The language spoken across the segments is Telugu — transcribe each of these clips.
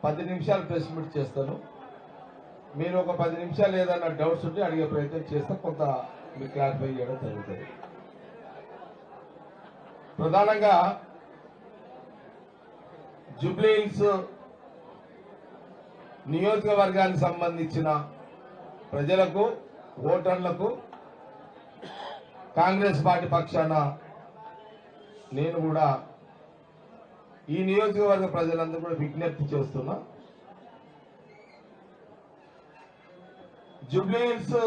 10 నిమిషాలు ప్రెస్ మీట్ చేస్తాను. మీరు ఒక 10 నిమిషాలు ఏదైనా డౌట్స్ ఉంటే అడిగే ప్రయత్నం చేస్తే కొంత మీరు క్లారిఫై చేయడం జరుగుతుంది. ప్రధానంగా జూబ్లీ హిల్స్ నియోజకవర్గానికి సంబంధించిన ప్రజలకు, ఓటర్లకు కాంగ్రెస్ పార్టీ పక్షాన నేను కూడా ఈ నియోజకవర్గ ప్రజలందరూ కూడా విజ్ఞప్తి చేస్తున్నా. జూబ్లీ హిల్స్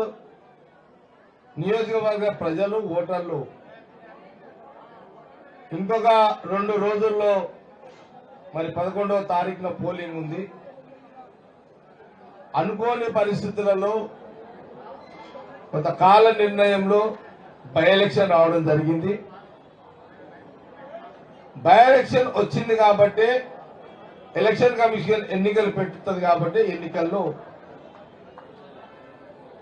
నియోజకవర్గ ప్రజలు, ఓటర్లు ఇంకొక 2 రోజుల్లో మరి 11వ తారీఖున పోలింగ్ ఉంది. అనుకోని పరిస్థితులలో కొంత కాల నిర్ణయంలో బై ఎలక్షన్ రావడం జరిగింది. బై ఎలక్షన్ వచ్చింది కాబట్టి ఎలక్షన్ కమిషన్ ఎన్నికలు పెట్టుతుంది కాబట్టి ఎన్నికల్లో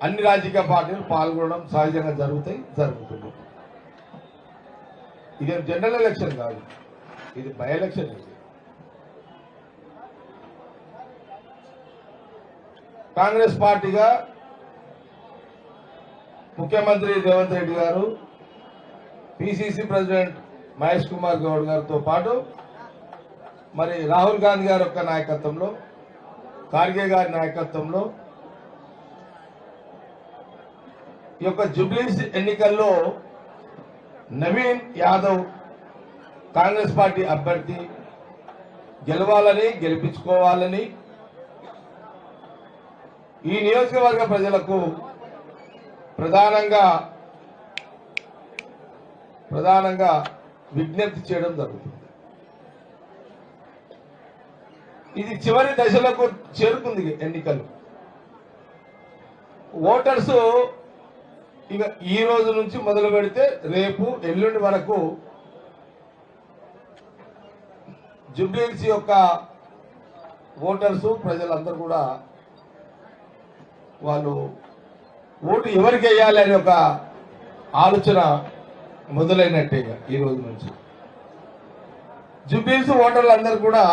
అన్ని రాజకీయ పార్టీలు పాల్గొనడం సహజంగా జరుగుతుంది. ఇదేం జనరల్ ఎలక్షన్ కాదు, ఇది బై ఎలక్షన్. కాంగ్రెస్ పార్టీగా ముఖ్యమంత్రి రేవంత్ రెడ్డి గారు, పిసిసి ప్రెసిడెంట్ మహేష్ కుమార్ గౌడ్ గారితో పాటు మరి రాహుల్ గాంధీ గారి యొక్క నాయకత్వంలో, ఖార్గే గారి నాయకత్వంలో ఈ యొక్క జూబ్లీస్ ఎన్నికల్లో నవీన్ యాదవ్ కాంగ్రెస్ పార్టీ అభ్యర్థి గెలవాలని, గెలిపించుకోవాలని ఈ నియోజకవర్గ ప్రజలకు ప్రధానంగా విజ్ఞప్తి చేయడం జరుగుతుంది. ఇది చివరి దశలకు చేరుకుంది ఎన్నికలు. ఓటర్స్ ఇక ఈ రోజు నుంచి మొదలు పెడితే రేపు, ఎల్లుండి వరకు జూబ్లీ హిల్స్ యొక్క ఓటర్స్, ప్రజలందరూ కూడా వాళ్ళు ఓటు ఎవరికి వేయాలి అనే ఒక ఆలోచన మొదలైనట్టేగా ఈ రోజు నుంచి. జూబ్లీ హిల్స్ ఓటర్లందరూ కూడా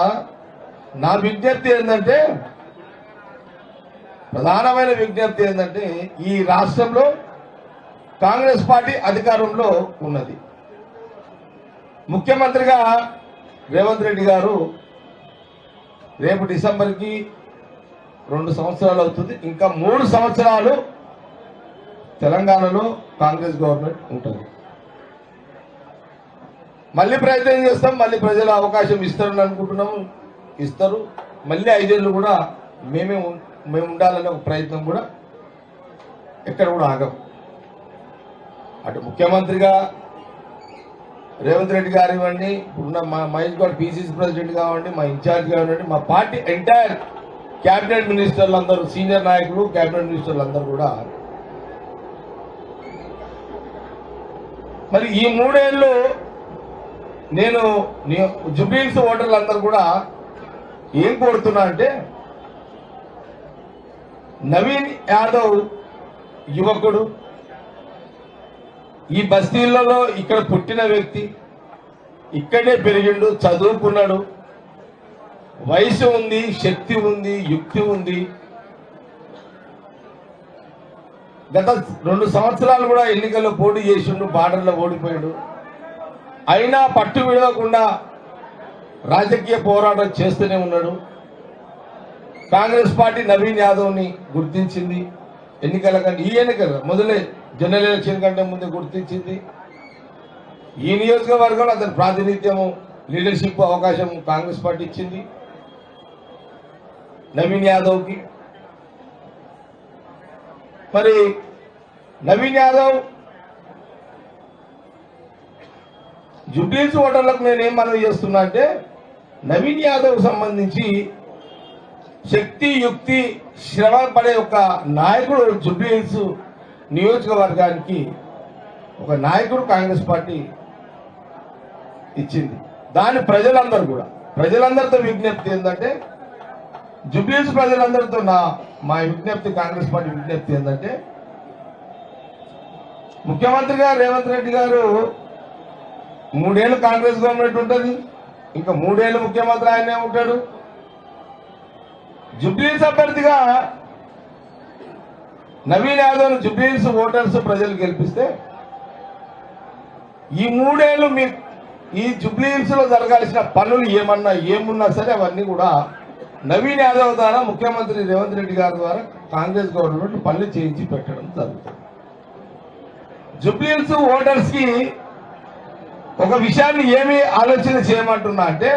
నా విజ్ఞప్తి ఏంటంటే, ప్రధానమైన విజ్ఞప్తి ఏంటంటే, ఈ రాష్ట్రంలో కాంగ్రెస్ పార్టీ అధికారంలో ఉన్నది. ముఖ్యమంత్రిగా రేవంత్ రెడ్డి గారు రేపు డిసెంబర్కి 2 సంవత్సరాలు అవుతుంది. ఇంకా 3 సంవత్సరాలు తెలంగాణలో కాంగ్రెస్ గవర్నమెంట్ ఉంటుంది. మళ్ళీ ప్రయత్నం చేస్తాం, మళ్ళీ ప్రజలు అవకాశం ఇస్తారని అనుకుంటున్నాము, ఇస్తారు. మళ్ళీ 5 ఏళ్ళు కూడా మేము ఉండాలనే ఒక ప్రయత్నం కూడా ఎక్కడ కూడా ఆగం. అటు ముఖ్యమంత్రిగా రేవంత్ రెడ్డి గారు ఇవ్వండి, ఇప్పుడున్న మా మహేష్ గౌడ్ పిసిసి ప్రెసిడెంట్ కావండి, మా ఇన్ఛార్జ్ కావండి, మా పార్టీ ఎంటైర్ క్యాబినెట్ మినిస్టర్లు అందరూ, సీనియర్ నాయకులు, క్యాబినెట్ మినిస్టర్లు అందరూ కూడా మరి ఈ 3 ఏళ్ళు నేను జూబ్లీ హిల్స్ ఓటర్లందరూ కూడా ఏం కోరుతున్నా అంటే, నవీన్ యాదవ్ యువకుడు, ఈ బస్తీలలో ఇక్కడ పుట్టిన వ్యక్తి, ఇక్కడే పెరిగిండు, చదువుకున్నాడు, వయసు ఉంది, శక్తి ఉంది, యుక్తి ఉంది. గత 2 సంవత్సరాలు కూడా ఎన్నికల్లో పోటీ చేసిండు, బార్డర్లో ఓడిపోయాడు. అయినా పట్టు విడవకుండా రాజకీయ పోరాటం చేస్తూనే ఉన్నాడు. కాంగ్రెస్ పార్టీ నవీన్ యాదవ్ని గుర్తించింది. ఎన్నికల కంటే ఈ ఎన్నికల మొదలే జనరల్ ఎలక్షన్ కంటే ముందే గుర్తించింది. ఈ నియోజకవర్గంలో అతని ప్రాతినిధ్యము, లీడర్షిప్ అవకాశం కాంగ్రెస్ పార్టీ ఇచ్చింది నవీన్ యాదవ్కి. మరి నవీన్ యాదవ్ జూబ్లీ హిల్స్ ఓటర్లకు నేనేం మనవి చేస్తున్నా అంటే, నవీన్ యాదవ్ సంబంధించి శక్తి, యుక్తి, శ్రమ పడే ఒక నాయకుడు జూబ్లీ హిల్స్ నియోజకవర్గానికి ఒక నాయకుడు కాంగ్రెస్ పార్టీ ఇచ్చింది. దాని ప్రజలందరితో విజ్ఞప్తి ఏంటంటే, జూబ్లీ హిల్స్ ప్రజలందరితో మా విజ్ఞప్తి, కాంగ్రెస్ పార్టీ విజ్ఞప్తి ఏంటంటే, ముఖ్యమంత్రిగా రేవంత్ రెడ్డి గారు 3 ఏళ్ళు కాంగ్రెస్ గవర్నమెంట్ ఉంటుంది, ఇంకా 3 ఏళ్ళు ముఖ్యమంత్రి ఆయనే ఉంటాడు. జుబ్లీహిల్స్ అభ్యర్థిగా నవీన్ యాదవ్ జుబ్లీహిల్స్ ఓటర్స్ ప్రజలు గెలిపిస్తే ఈ 3 ఏళ్ళు మీ ఈ జుబ్లీహిల్స్ లో జరగాల్సిన పనులు ఏమున్నా సరే అవన్నీ కూడా నవీన్ యాదవ్ ద్వారా ముఖ్యమంత్రి రేవంత్ రెడ్డి గారి ద్వారా కాంగ్రెస్ గవర్నమెంట్ పనులు చేయించి పెట్టడం జరుగుతుంది. జుబ్లీహిల్స్ ఓటర్స్ కి ఒక విషయాన్ని ఏమి ఆలోచన చేయమంటున్నా అంటే,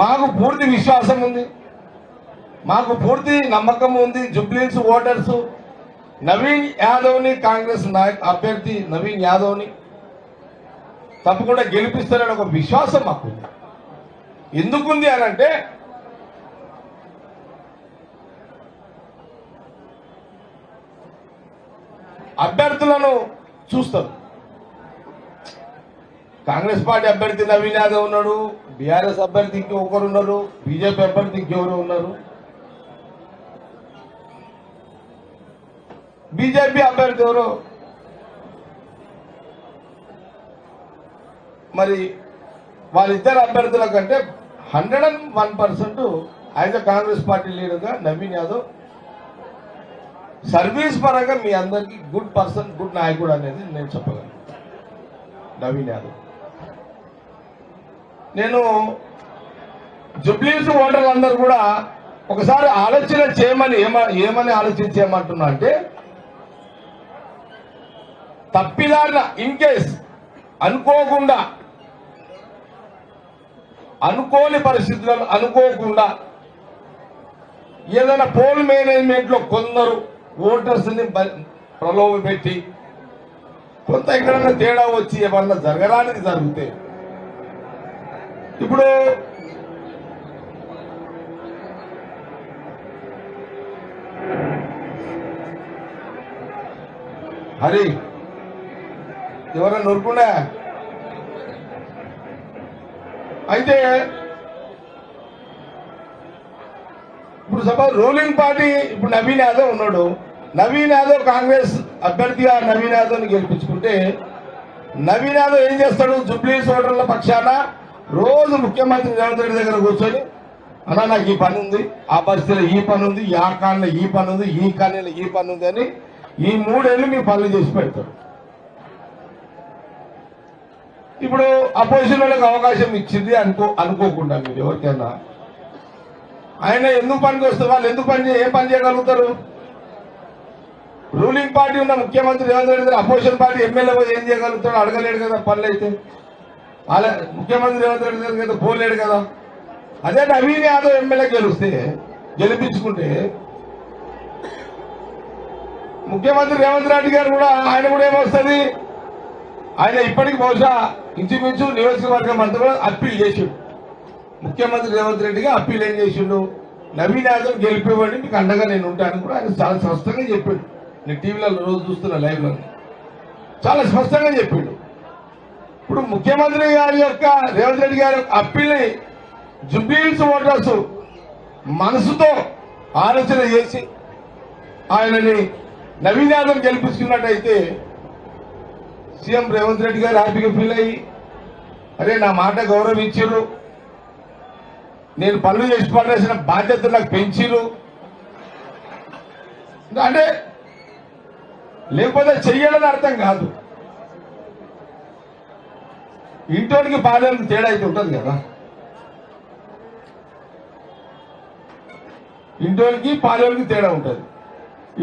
మాకు పూర్తి విశ్వాసం ఉంది, మాకు పూర్తి నమ్మకం ఉంది. జుబ్లీహిల్స్ ఓటర్స్ నవీన్ యాదవ్ని, కాంగ్రెస్ అభ్యర్థి నవీన్ యాదవ్ని తప్పకుండా గెలిపిస్తారని ఒక విశ్వాసం మాకుంది. ఎందుకుంది అని అంటే, అభ్యర్థులను చూస్తారు. కాంగ్రెస్ పార్టీ అభ్యర్థి నవీన్ యాదవ్ ఉన్నాడు, బీఆర్ఎస్ అభ్యర్థి ఇంకొకరు ఉన్నారు, బీజేపీ అభ్యర్థి ఇంకెవరు ఉన్నారు. బీజేపీ అభ్యర్థి ఎవరు మరి వాళ్ళిద్దరు అభ్యర్థుల కంటే 101% యాజ్ అ కాంగ్రెస్ పార్టీ లీడర్గా నవీన్ యాదవ్ సర్వీస్ పరంగా మీ అందరికీ గుడ్ పర్సన్, గుడ్ నాయకుడు అనేది నేను చెప్పగలను. నవీన్ యాదవ్ నేను జుబ్లీహిల్స్ ఓటర్లందరూ కూడా ఒకసారి ఆలోచన చేయమని ఏమని ఆలోచన చేయమంటున్నా అంటే, తప్పిదారిన ఇన్ కేస్ అనుకోకుండా అనుకోని పరిస్థితులను అనుకోకుండా ఏదైనా పోల్ మేనేజ్మెంట్ లో కొందరు ఓటర్స్ ని ప్రలోభ పెట్టి కొంత ఎక్కడన్నా తేడా వచ్చి ఏమన్నా జరగడానికి జరిగితే, ఇప్పుడు హరి ఎవరన్నా నూరుకుండా అయితే ఇప్పుడు సపోజ్ రూలింగ్ పార్టీ ఇప్పుడు నవీన్ యాదవ్ ఉన్నాడు. నవీన్ యాదవ్ కాంగ్రెస్ అభ్యర్థిగా నవీన్ యాదవ్ని గెలిపించుకుంటే నవీన్ యాదవ్ ఏం చేస్తాడు? జుబ్లీహిల్స్ ఓటర్ల పక్షాన రోజు ముఖ్యమంత్రి రేవంత్ రెడ్డి దగ్గర కూర్చొని, అన్నా నాకు ఈ పని ఉంది, ఆ పరిస్థితిలో ఈ పని ఉంది, ఆ కాలంలో ఈ పని ఉంది, ఈ కాలంలో ఈ పని ఉంది అని ఈ 3 ఏళ్ళు మీ పనులు చేసి పెడతాడు. ఇప్పుడు అపోజిషన్ వాళ్ళకి అవకాశం ఇచ్చింది అనుకోకుండా మీరు ఎవరికైనా ఆయన ఎందుకు పనికి వస్తే వాళ్ళు ఎందుకు ఏం పని చేయగలుగుతారు? రూలింగ్ పార్టీ ఉన్న ముఖ్యమంత్రి Revanth Reddy opposition party MLA ఏం చేయగలుగుతాడు? అడగలేడు కదా పనులు అయితే. అలా ముఖ్యమంత్రి రేవంత్ రెడ్డి దగ్గరికి అయితే పోలేడు కదా. అదే నవీన్ యాదవ్ ఎమ్మెల్యే గెలిపించుకుంటే ముఖ్యమంత్రి రేవంత్ రెడ్డి గారు కూడా ఆయన కూడా ఏమొస్తుంది? ఆయన ఇప్పటికి బహుశా ఇంచుమించు నియోజకవర్గం అంతా కూడా అప్పీల్ చేసిండు. ముఖ్యమంత్రి రేవంత్ రెడ్డిగా అప్పీల్ ఏం చేసిండు? నవీన్ యాదవ్ గెలిపేవాడిని మీకు అండగా నేను ఉంటాను కూడా ఆయన చాలా స్పష్టంగా చెప్పాడు. నేను టీవీలలో రోజు చూస్తున్నా లైవ్లో చాలా స్పష్టంగా చెప్పిండు. ఇప్పుడు ముఖ్యమంత్రి గారి యొక్క రేవంత్ రెడ్డి గారి అప్పీల్ని జుబ్లీహిల్స్ ఓటర్స్ మనసుతో ఆలోచన చేసి ఆయనని నవీన్ యాదవ్ గెలిపించుకున్నట్టయితే సీఎం రేవంత్ రెడ్డి గారు హ్యాపీగా ఫీల్ అయ్యి, అరే నా మాట గౌరవించారు, నేను పనులు చేసి పడాల్సిన బాధ్యత నాకు పెంచిరు అంటే, లేకపోతే చెయ్యాలని అర్థం కాదు. ఇంటోనికి పాలేనికి తేడా అయితే ఉంటుంది కదా. ఇంటోనికి పాలేనికి తేడా ఉంటుంది.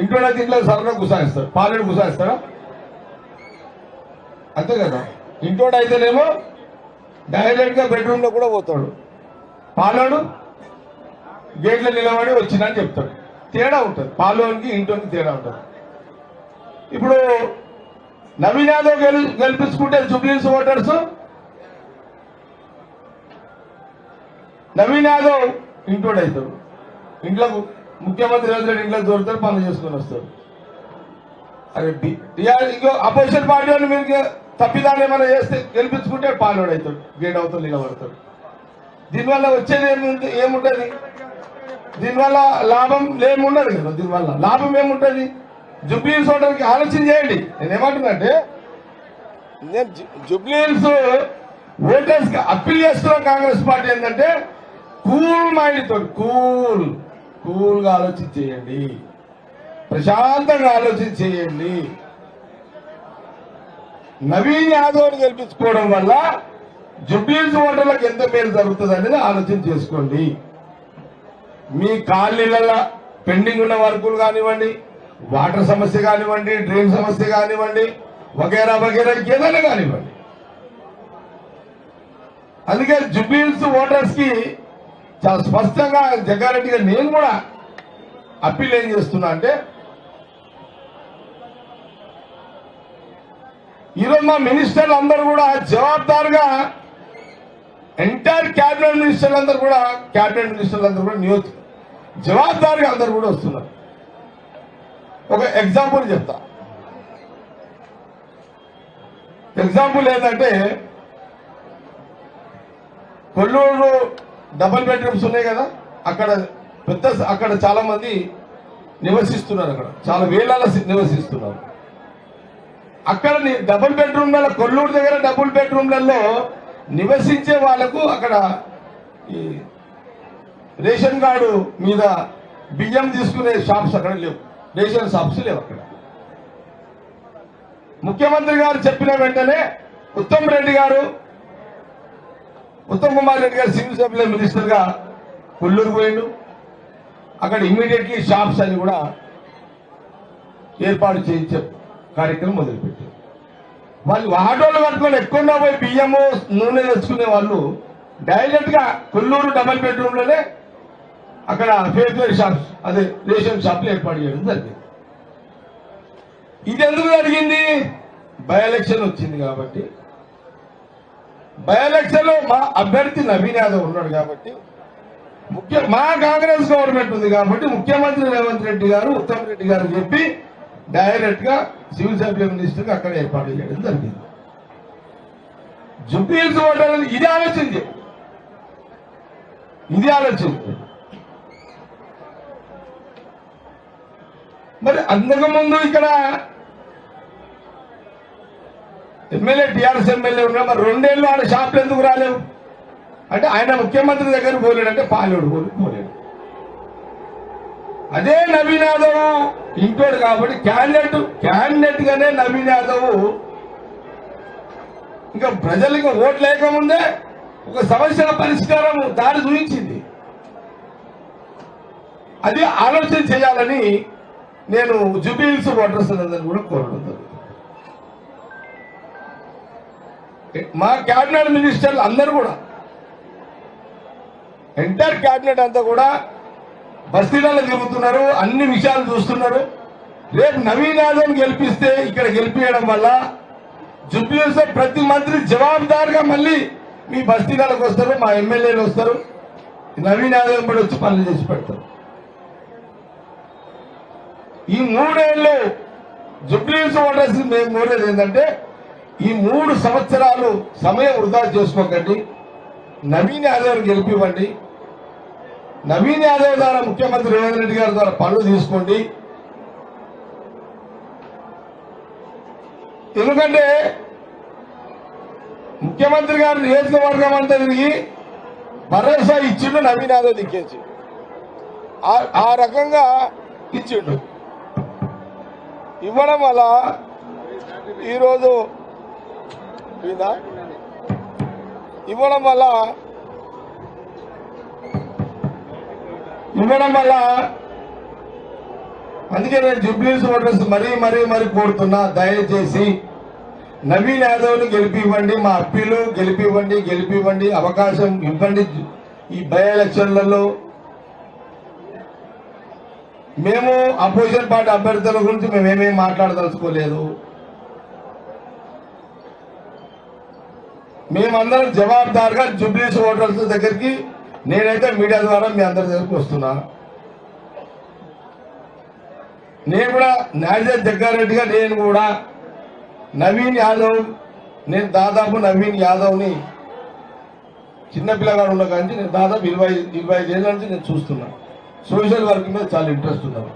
ఇంటోడైతే ఇంట్లో సరదా గుసాయిస్తాడు, పాలేడు గుసాయిస్తాడా? అంతే కదా. ఇంటోడైతేనేమో డైరెక్ట్ గా బెడ్రూమ్ లో కూడా పోతాడు, పాలోడు గేట్లో నిలబడి వచ్చిందని చెప్తాడు. తేడా ఉంటుంది, పాలోనికి ఇంటోనికి తేడా ఉంటుంది. ఇప్పుడు నవీన్ యాదవ్ గెలిపించుకుంటే జుబ్లీహిల్స్ ఓటర్స్ నవీన్ యాదవ్ ఇంటోడు అవుతాడు, ఇంట్లో ముఖ్యమంత్రి రేవంత్ రెడ్డి ఇంట్లో దొరుకుతాడు, పనులు చేసుకొని వస్తాడు. అరే ఇంకో అపోజిషన్ పార్టీ వాళ్ళు మీరు తప్పిదాన్ని ఏమైనా చేస్తే గెలిపించుకుంటే పాలోడు అవుతాడు, గేట్ అవుతాడు, నిలబడతాడు. దీనివల్ల వచ్చేది ఏముంటుంది? దీనివల్ల లాభం ఏముండదు కదా. దీనివల్ల లాభం ఏముంటుంది? జుబ్లీహిల్స్ ఓటర్కి ఆలోచన చేయండి. నేనేమంటున్నానంటే, నేను జుబ్లీహిల్స్ ఓటర్స్ కి అప్పీల్ చేస్తున్న కాంగ్రెస్ పార్టీ ఏంటంటే కూల్ మైండ్ తోటి కూల్గా ఆలోచన చేయండి, ప్రశాంతంగా ఆలోచన చేయండి. నవీన్ యాదవ్ని గెలిపించుకోవడం వల్ల జుబ్లీహిల్స్ ఓటర్లకు ఎంత మేలు జరుగుతుంది అనేది ఆలోచన చేసుకోండి. మీ కాలనీలలో పెండింగ్ ఉన్న వర్కులు కానివ్వండి, వాటర్ సమస్య కానివ్వండి, డ్రైన్ సమస్య కానివ్వండి, వగేరా వగేరా ఏదైనా కానివ్వండి. అందుకే జుబ్లీహిల్స్ ఓటర్స్ కి చాలా స్పష్టంగా జగ్గారెడ్డి గారు నేను కూడా అప్పీల్ ఏం చేస్తున్నా అంటే, ఈరోజు మా మినిస్టర్లు అందరూ కూడా జవాబుదారుగా ఎంటైర్ క్యాబినెట్ మినిస్టర్లు అందరూ కూడా జవాబుదారుగా అందరూ కూడా వస్తున్నారు. ఒక ఎగ్జాంపుల్ చెప్తా. ఎగ్జాంపుల్ ఏంటంటే, కొల్లూరు డబుల్ బెడ్రూమ్స్ ఉన్నాయి కదా, అక్కడ చాలా మంది నివసిస్తున్నారు. అక్కడ చాలా వేలాల నివసిస్తున్నారు. అక్కడ డబుల్ బెడ్రూమ్లలో, కొల్లూరు దగ్గర డబుల్ బెడ్రూమ్లలో నివసించే వాళ్లకు అక్కడ ఈ రేషన్ కార్డు మీద బియ్యం తీసుకునే షాప్స్ అక్కడ లేవు, రేషన్ షాప్స్ లేవు అక్కడ. ముఖ్యమంత్రి గారు చెప్పిన వెంటనే ఉత్తమ్ కుమార్ రెడ్డి గారు సివిల్ సప్లై మినిస్టర్ గా కొల్లూరు పోయిండు. అక్కడ ఇమ్మీడియట్లీ షాప్స్ అని కూడా ఏర్పాటు చేయించే కార్యక్రమం మొదలుపెట్టారు. వాళ్ళు ఆటోలు కట్టుకొని ఎక్కువ పోయి బియ్యము నూనె తెచ్చుకునే వాళ్ళు డైరెక్ట్ గా కొల్లూరు డబల్ బెడ్రూమ్లోనే అక్కడ ఫేర్వేర్ షాప్స్, అదే రేషన్ షాప్లు ఏర్పాటు చేయడం జరిగింది. ఇది ఎందుకు జరిగింది? బై ఎలక్షన్ వచ్చింది కాబట్టి. బై ఎలక్షన్ లో మా అభ్యర్థి నవీన్ యాదవ్ ఉన్నాడు కాబట్టి, మా కాంగ్రెస్ గవర్నమెంట్ ఉంది కాబట్టి ముఖ్యమంత్రి రేవంత్ రెడ్డి గారు, ఉత్తమ్ రెడ్డి గారు చెప్పి డైరెక్ట్ గా సివిల్ సప్లై మినిస్టర్ గా అక్కడ ఏర్పాటు చేయడం జరిగింది. జుబ్లీహిల్స్ ఓటర్లు ఇది ఆలోచించి మరి అంతకుముందు ఇక్కడ ఎమ్మెల్యే టీఆర్ఎస్ ఎమ్మెల్యే ఉన్నా, మరి 2 ఏళ్ళు ఆడ షాపులు ఎందుకు రాలేవు అంటే, ఆయన ముఖ్యమంత్రి దగ్గర పోలేడంటే పాలేడు పోలేడు. అదే నవీన్ యాదవ్ ఇంకోడు కాబట్టి క్యాండిడేట్ గానే నవీన్ యాదవ్ ఇంకా ప్రజలకు ఓట్లు లేకముందే ఒక సమస్యల పరిష్కారం దారి చూపించింది. అది ఆలోచన చేయాలని నేను జుబ్లీహిల్స్ ఓటర్స్ అందరినీ కూడా కోరడం జరుగుతుంది. మా క్యాబినెట్ మినిస్టర్లు అందరూ కూడా, ఎంటైర్ క్యాబినెట్ అంతా కూడా బస్తీలలో తిరుగుతున్నారు, అన్ని విషయాలు చూస్తున్నారు. రేపు నవీన్ యాదవ్ గెలిపిస్తే, ఇక్కడ గెలిపించడం వల్ల జుబ్లీహిల్స్ ప్రతి మంత్రి జవాబుదారుగా మళ్ళీ మీ బస్తీలకు వస్తారు, మా ఎమ్మెల్యేలు వస్తారు, నవీన్ యాదవ్ కూడా వచ్చి పనులు చేసి పెడతారు. ఈ 3 ఏళ్ళు జుబ్లీహిల్స్ ఓటర్స్ మేము కోరేది ఏంటంటే, ఈ 3 సంవత్సరాలు సమయం వృధా చేసుకోకండి, నవీన్ యాదవ్ గెలిపివ్వండి. నవీన్ యాదవ్ ద్వారా, ముఖ్యమంత్రి రేవంత్ రెడ్డి గారి ద్వారా పనులు తీసుకోండి. ఎందుకంటే ముఖ్యమంత్రి గారు నియోజకవర్గం అంతా తిరిగి భరోసా ఇచ్చిండు, నవీన్ యాదవ్ దిక్కేసి ఆ రకంగా ఇచ్చిండు. ఇవ్వడం వల్ల ఈరోజు ఇవ్వడం వల్ల అందుకే నేను జుబ్లీహిల్స్ ఓటర్స్ మరీ కోరుతున్నా, దయచేసి నవీన్ యాదవ్ని గెలిపివ్వండి. మా అప్పీలు గెలిపివ్వండి, అవకాశం ఇవ్వండి. ఈ బై ఎలక్షన్లలో మేము అపోజిషన్ పార్టీ అభ్యర్థుల గురించి మేమేమీ మాట్లాడదలుచుకోలేదు. మేమందరం జవాబుదారుగా జుబ్లీహిల్స్ ఓటర్స్ దగ్గరికి నేనైతే మీడియా ద్వారా మీ అందరి దగ్గరికి వస్తున్నా. నేను కూడా నాజర్ జగ్గారెడ్డిగా నేను కూడా నవీన్ యాదవ్ని చిన్నపిల్లగాడు ఉన్న కానీ నేను దాదాపు 25 ఏళ్ళ నుంచి నేను చూస్తున్నా. సోషల్ వర్క్ మీద చాలా ఇంట్రెస్ట్ ఉన్నాడు,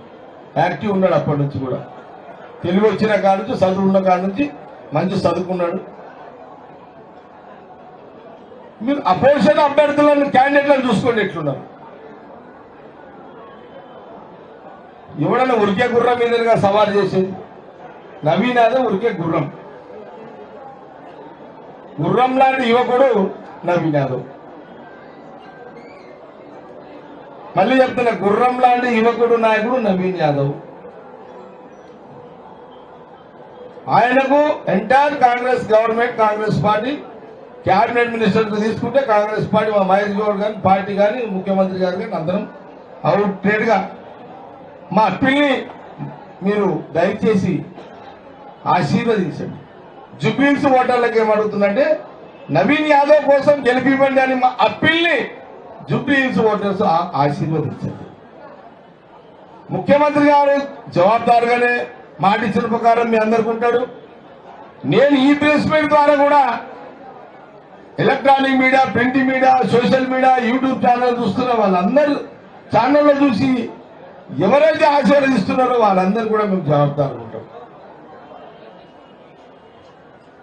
యాక్టివ్ ఉన్నాడు. అప్పటి నుంచి కూడా తెలుగు వచ్చిన కాడ నుంచి, చదువు ఉన్న కాడ నుంచి మంచి చదువుకున్నాడు. మీరు అపోజిషన్ అభ్యర్థులను క్యాండిడేట్లను చూసుకోండి ఎట్లున్నారు. ఎవడన్నా ఉరికే గుర్రం మీదగా సవాల్ చేసేది? నవీన్ యాదవ్ ఉరికే గుర్రం, గుర్రం లాంటి యువకుడు నవీన్ యాదవ్. మళ్ళీ చెప్తున్నా, గుర్రం లాంటి యువకుడు నాయకుడు నవీన్ యాదవ్. ఆయనకు entire Congress government, Congress party cabinet minister తీసుకుంటే కాంగ్రెస్ పార్టీ, మా మహేష్ గౌడ్ కానీ పార్టీ కానీ ముఖ్యమంత్రి గారు కానీ అందరం అవుట్రేట్ గా మా అప్పీల్ని మీరు దయచేసి ఆశీర్వదించండి. జుబ్లీహిల్స్ ఓటర్లకు ఏమడుగుతుందంటే నవీన్ యాదవ్ కోసం గెలిపివ్వండి అని మా అప్పీల్ని జుబ్లీహిల్స్ ఓటర్స్ ఆశీర్వదించండి. ముఖ్యమంత్రి గారు జవాబుదారుగానే మాట ఇచ్చిన ప్రకారం మీ అందరికి ఉంటాడు. నేను ఈ ప్రెస్ మీట్ ద్వారా కూడా electronic media, print media, social media, YouTube channel చూస్తున్న వాళ్ళందరూ ఛానల్లో చూసి ఎవరైతే ఆశీర్వదిస్తున్నారో వాళ్ళందరూ కూడా మీకు జవాబుదారు ఉంటాం.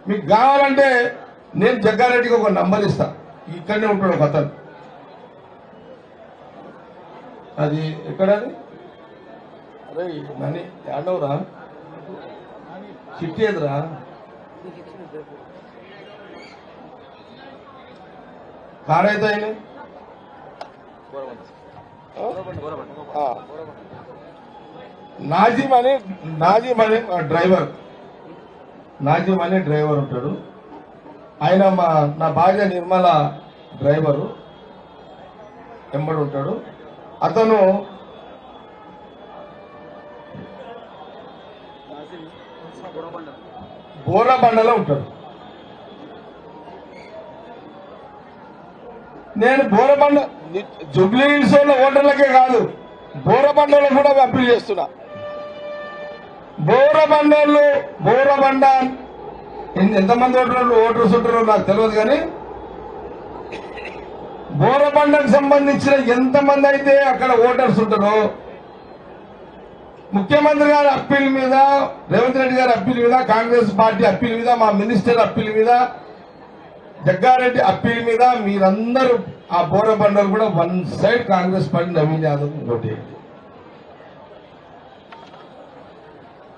మీకు కావాలంటే నేను జగ్గారెడ్డికి ఒక నంబర్ ఇస్తా, ఇక్కడనే ఉంటాడు ఒక అతను. అది ఎక్కడది? అరే నని ఆడవరా, చిట్టి ఎదురా, కారైతే ఆయన నాజిమ్ అని డ్రైవర్ ఉంటాడు. ఆయన నా భార్య నిర్మల డ్రైవరు ఎంబడి ఉంటాడు. అతను బోరబండలో ఉంటాడు. నేను బోరబండ జుబ్లీహిల్స్ ఓటర్లకే కాదు, బోరబండలో కూడా అప్పీల్ చేస్తున్నా. బోరబండ ఎంతమంది ఓటర్స్ ఉంటారో నాకు తెలియదు, కానీ బోరబండకు సంబంధించిన ఎంతమంది అయితే అక్కడ ఓటర్స్ ఉంటారో, ముఖ్యమంత్రి గారి అప్పీల్ మీద, రేవంత్ రెడ్డి గారి అప్పీల్ మీద, కాంగ్రెస్ పార్టీ అప్పీల్ మీద, మా మినిస్టర్ అప్పీల్ మీద, జగ్గారెడ్డి అప్పీల్ మీద మీరందరూ ఆ బోరబండలు కూడా one side Congress party Naveen Yadav ఓటేయండి.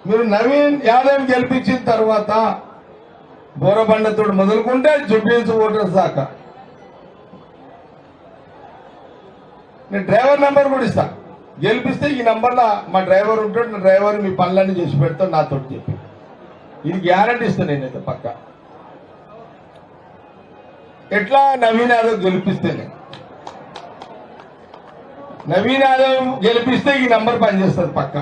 మీరు నవీన్ యాదవ్ గెలిపించిన తర్వాత బోరబండతో మొదలుకుంటే జుబ్లీహిల్స్ ఓటర్స్ దాకా నేను డ్రైవర్ నెంబర్ కూడా ఇస్తా. గెలిపిస్తే ఈ నంబర్లో మా డ్రైవర్ ఉంటాడు, నా డ్రైవర్ మీ పనులన్నీ చేసి పెడతాడు నాతో చెప్పి. ఇది గ్యారంటీ ఇస్తాను నేనైతే పక్క. ఎట్లా? నవీన్ యాదవ్ గెలిపిస్తేనే. నవీన్ యాదవ్ గెలిపిస్తే ఈ నంబర్ పనిచేస్తుంది పక్క.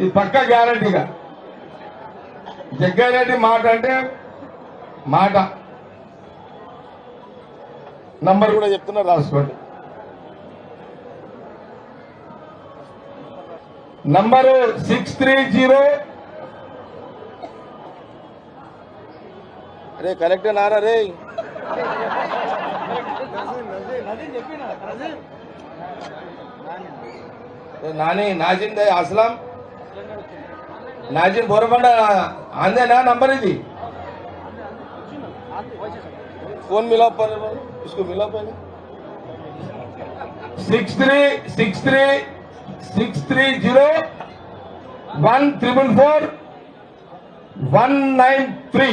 ఇది పక్క గ్యారంటీగా. జగ్గారెడ్డి మాట అంటే మాట. నంబర్ కూడా చెప్తున్నా, రాసుకోండి. నంబరు 630. అరే కరెక్టే నారా రే. నాని నాజిన్ దే असलम नाजिम बोरबंड आंदे ना नंबर ఇది. फोन मिला पर इसको मिला पहले. 636301444193.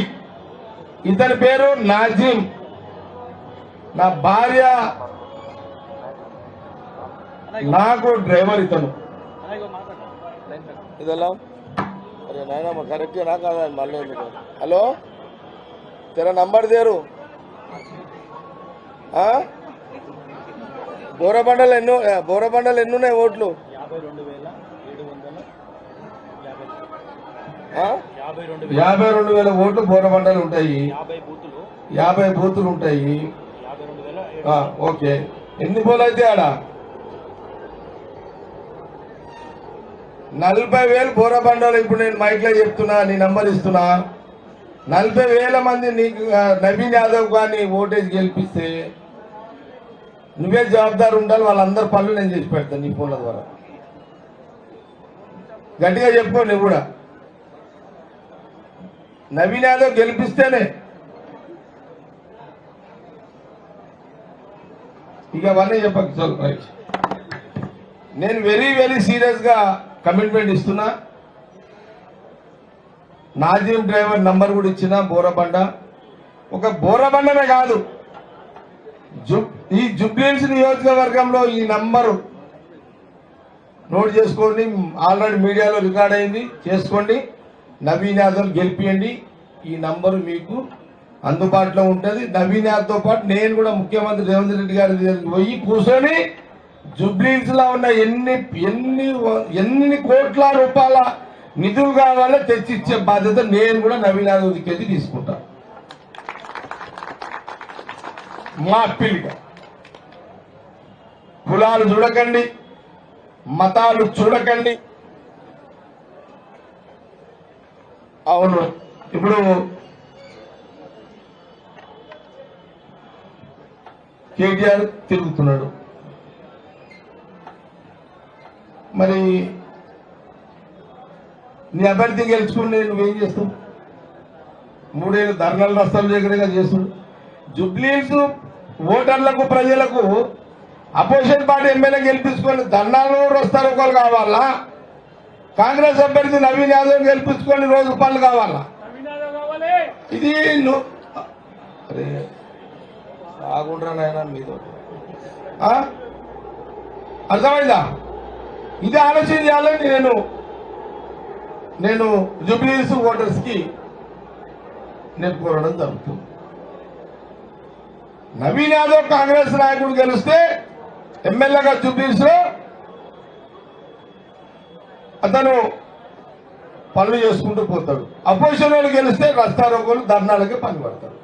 ఇతని పేరు నాజిమ్. నా భార్య నాకు డ్రైవర్ ఇతను. ఇదెలా? अरे नाना करेक्ट ना कादा मल्ले. हेलो तेरा नंबर दे रू. బోరబండలు ఎన్ని ఉన్నాయి ఓట్లు? 52,000 ఓట్లు బోరబండలు ఉంటాయి. 50 బూతులు ఉంటాయి. ఓకే, ఎన్ని పోలు అయితే ఆడ? 40,000 బోరబండలు. ఇప్పుడు నేను మైక్లో చెప్తున్నా, నీ నంబర్ ఇస్తున్నా. 40,000 మంది నీకు నవీన్ యాదవ్ కానీ ఓటేజ్ గెలిపిస్తే నువ్వే జవాబుదారు ఉండాలి. వాళ్ళందరి పనులు నేను చేసి పెడతాను నీ ఫోన్ల ద్వారా. గట్టిగా చెప్పుకో నువ్వు కూడా. నవీన్ యాదవ్ గెలిపిస్తేనే ఇక అవన్నీ చెప్పక చాలు. రైట్. నేను వెరీ వెరీ సీరియస్గా కమిట్మెంట్ ఇస్తున్నా. నాజీం డ్రైవర్ నంబర్ కూడా ఇచ్చిన బోరబండ. ఒక బోరబండనే కాదు, ఈ జుబ్లీహిల్స్ నియోజకవర్గంలో ఈ నంబరు నోట్ చేసుకోండి. ఆల్రెడీ మీడియాలో రికార్డ్ అయింది, చేసుకోండి. నవీన్ యాదవ్ గెలిపియండి. ఈ నంబరు మీకు అందుబాటులో ఉంటుంది. నవీన్ యాదవ్తో పాటు నేను కూడా ముఖ్యమంత్రి రేవంత్ రెడ్డి గారి దగ్గరికి పోయి కూర్చొని జుబ్లీహిల్స్ లో ఉన్న ఎన్ని కోట్ల రూపాయల నిధులు కావాలో తెచ్చిచ్చే బాధ్యత నేను కూడా నవీన్ యాదవ్ దిక్కేది తీసుకుంటా. మా అప్పీలుగా కులాలు చూడకండి, మతాలు చూడకండి. అవును, ఇప్పుడు కేటీఆర్ తిరుగుతున్నాడు. మరి నీ అభ్యర్థి గెలుచుకుని నువ్వేం చేస్తావు? 3 ఏళ్ళు ధర్నాలు రస్తాలు దగ్గరగా చేస్తున్నాడు. జుబ్లీహిల్స్ ఓటర్లకు ప్రజలకు అపోజిషన్ పార్టీ ఎమ్మెల్యే గెలిపించుకొని ధర్నాలు రస్తాలు కావాలా? కాంగ్రెస్ అభ్యర్థి నవీన్ యాదవ్ గెలిపించుకొని రోజు పనులు కావాలా? ఇది అరే బాగుండ్రా నాయన మీద అర్థమైందా? ఇది ఆలోచన చేయాలని నేను జుబ్లీహిల్స్ ఓటర్స్ కి నేను కోరడం జరుగుతుంది. నవీన్ యాదవ్ కాంగ్రెస్ నాయకుడు గెలిస్తే ఎమ్మెల్యేగా జుబ్లీహిల్స్ లో అతను పనులు చేసుకుంటూ పోతాడు. అపోజిషన్ వాళ్ళు గెలిస్తే రస్తారోకోలు ధర్నాలకి పని పడతాడు.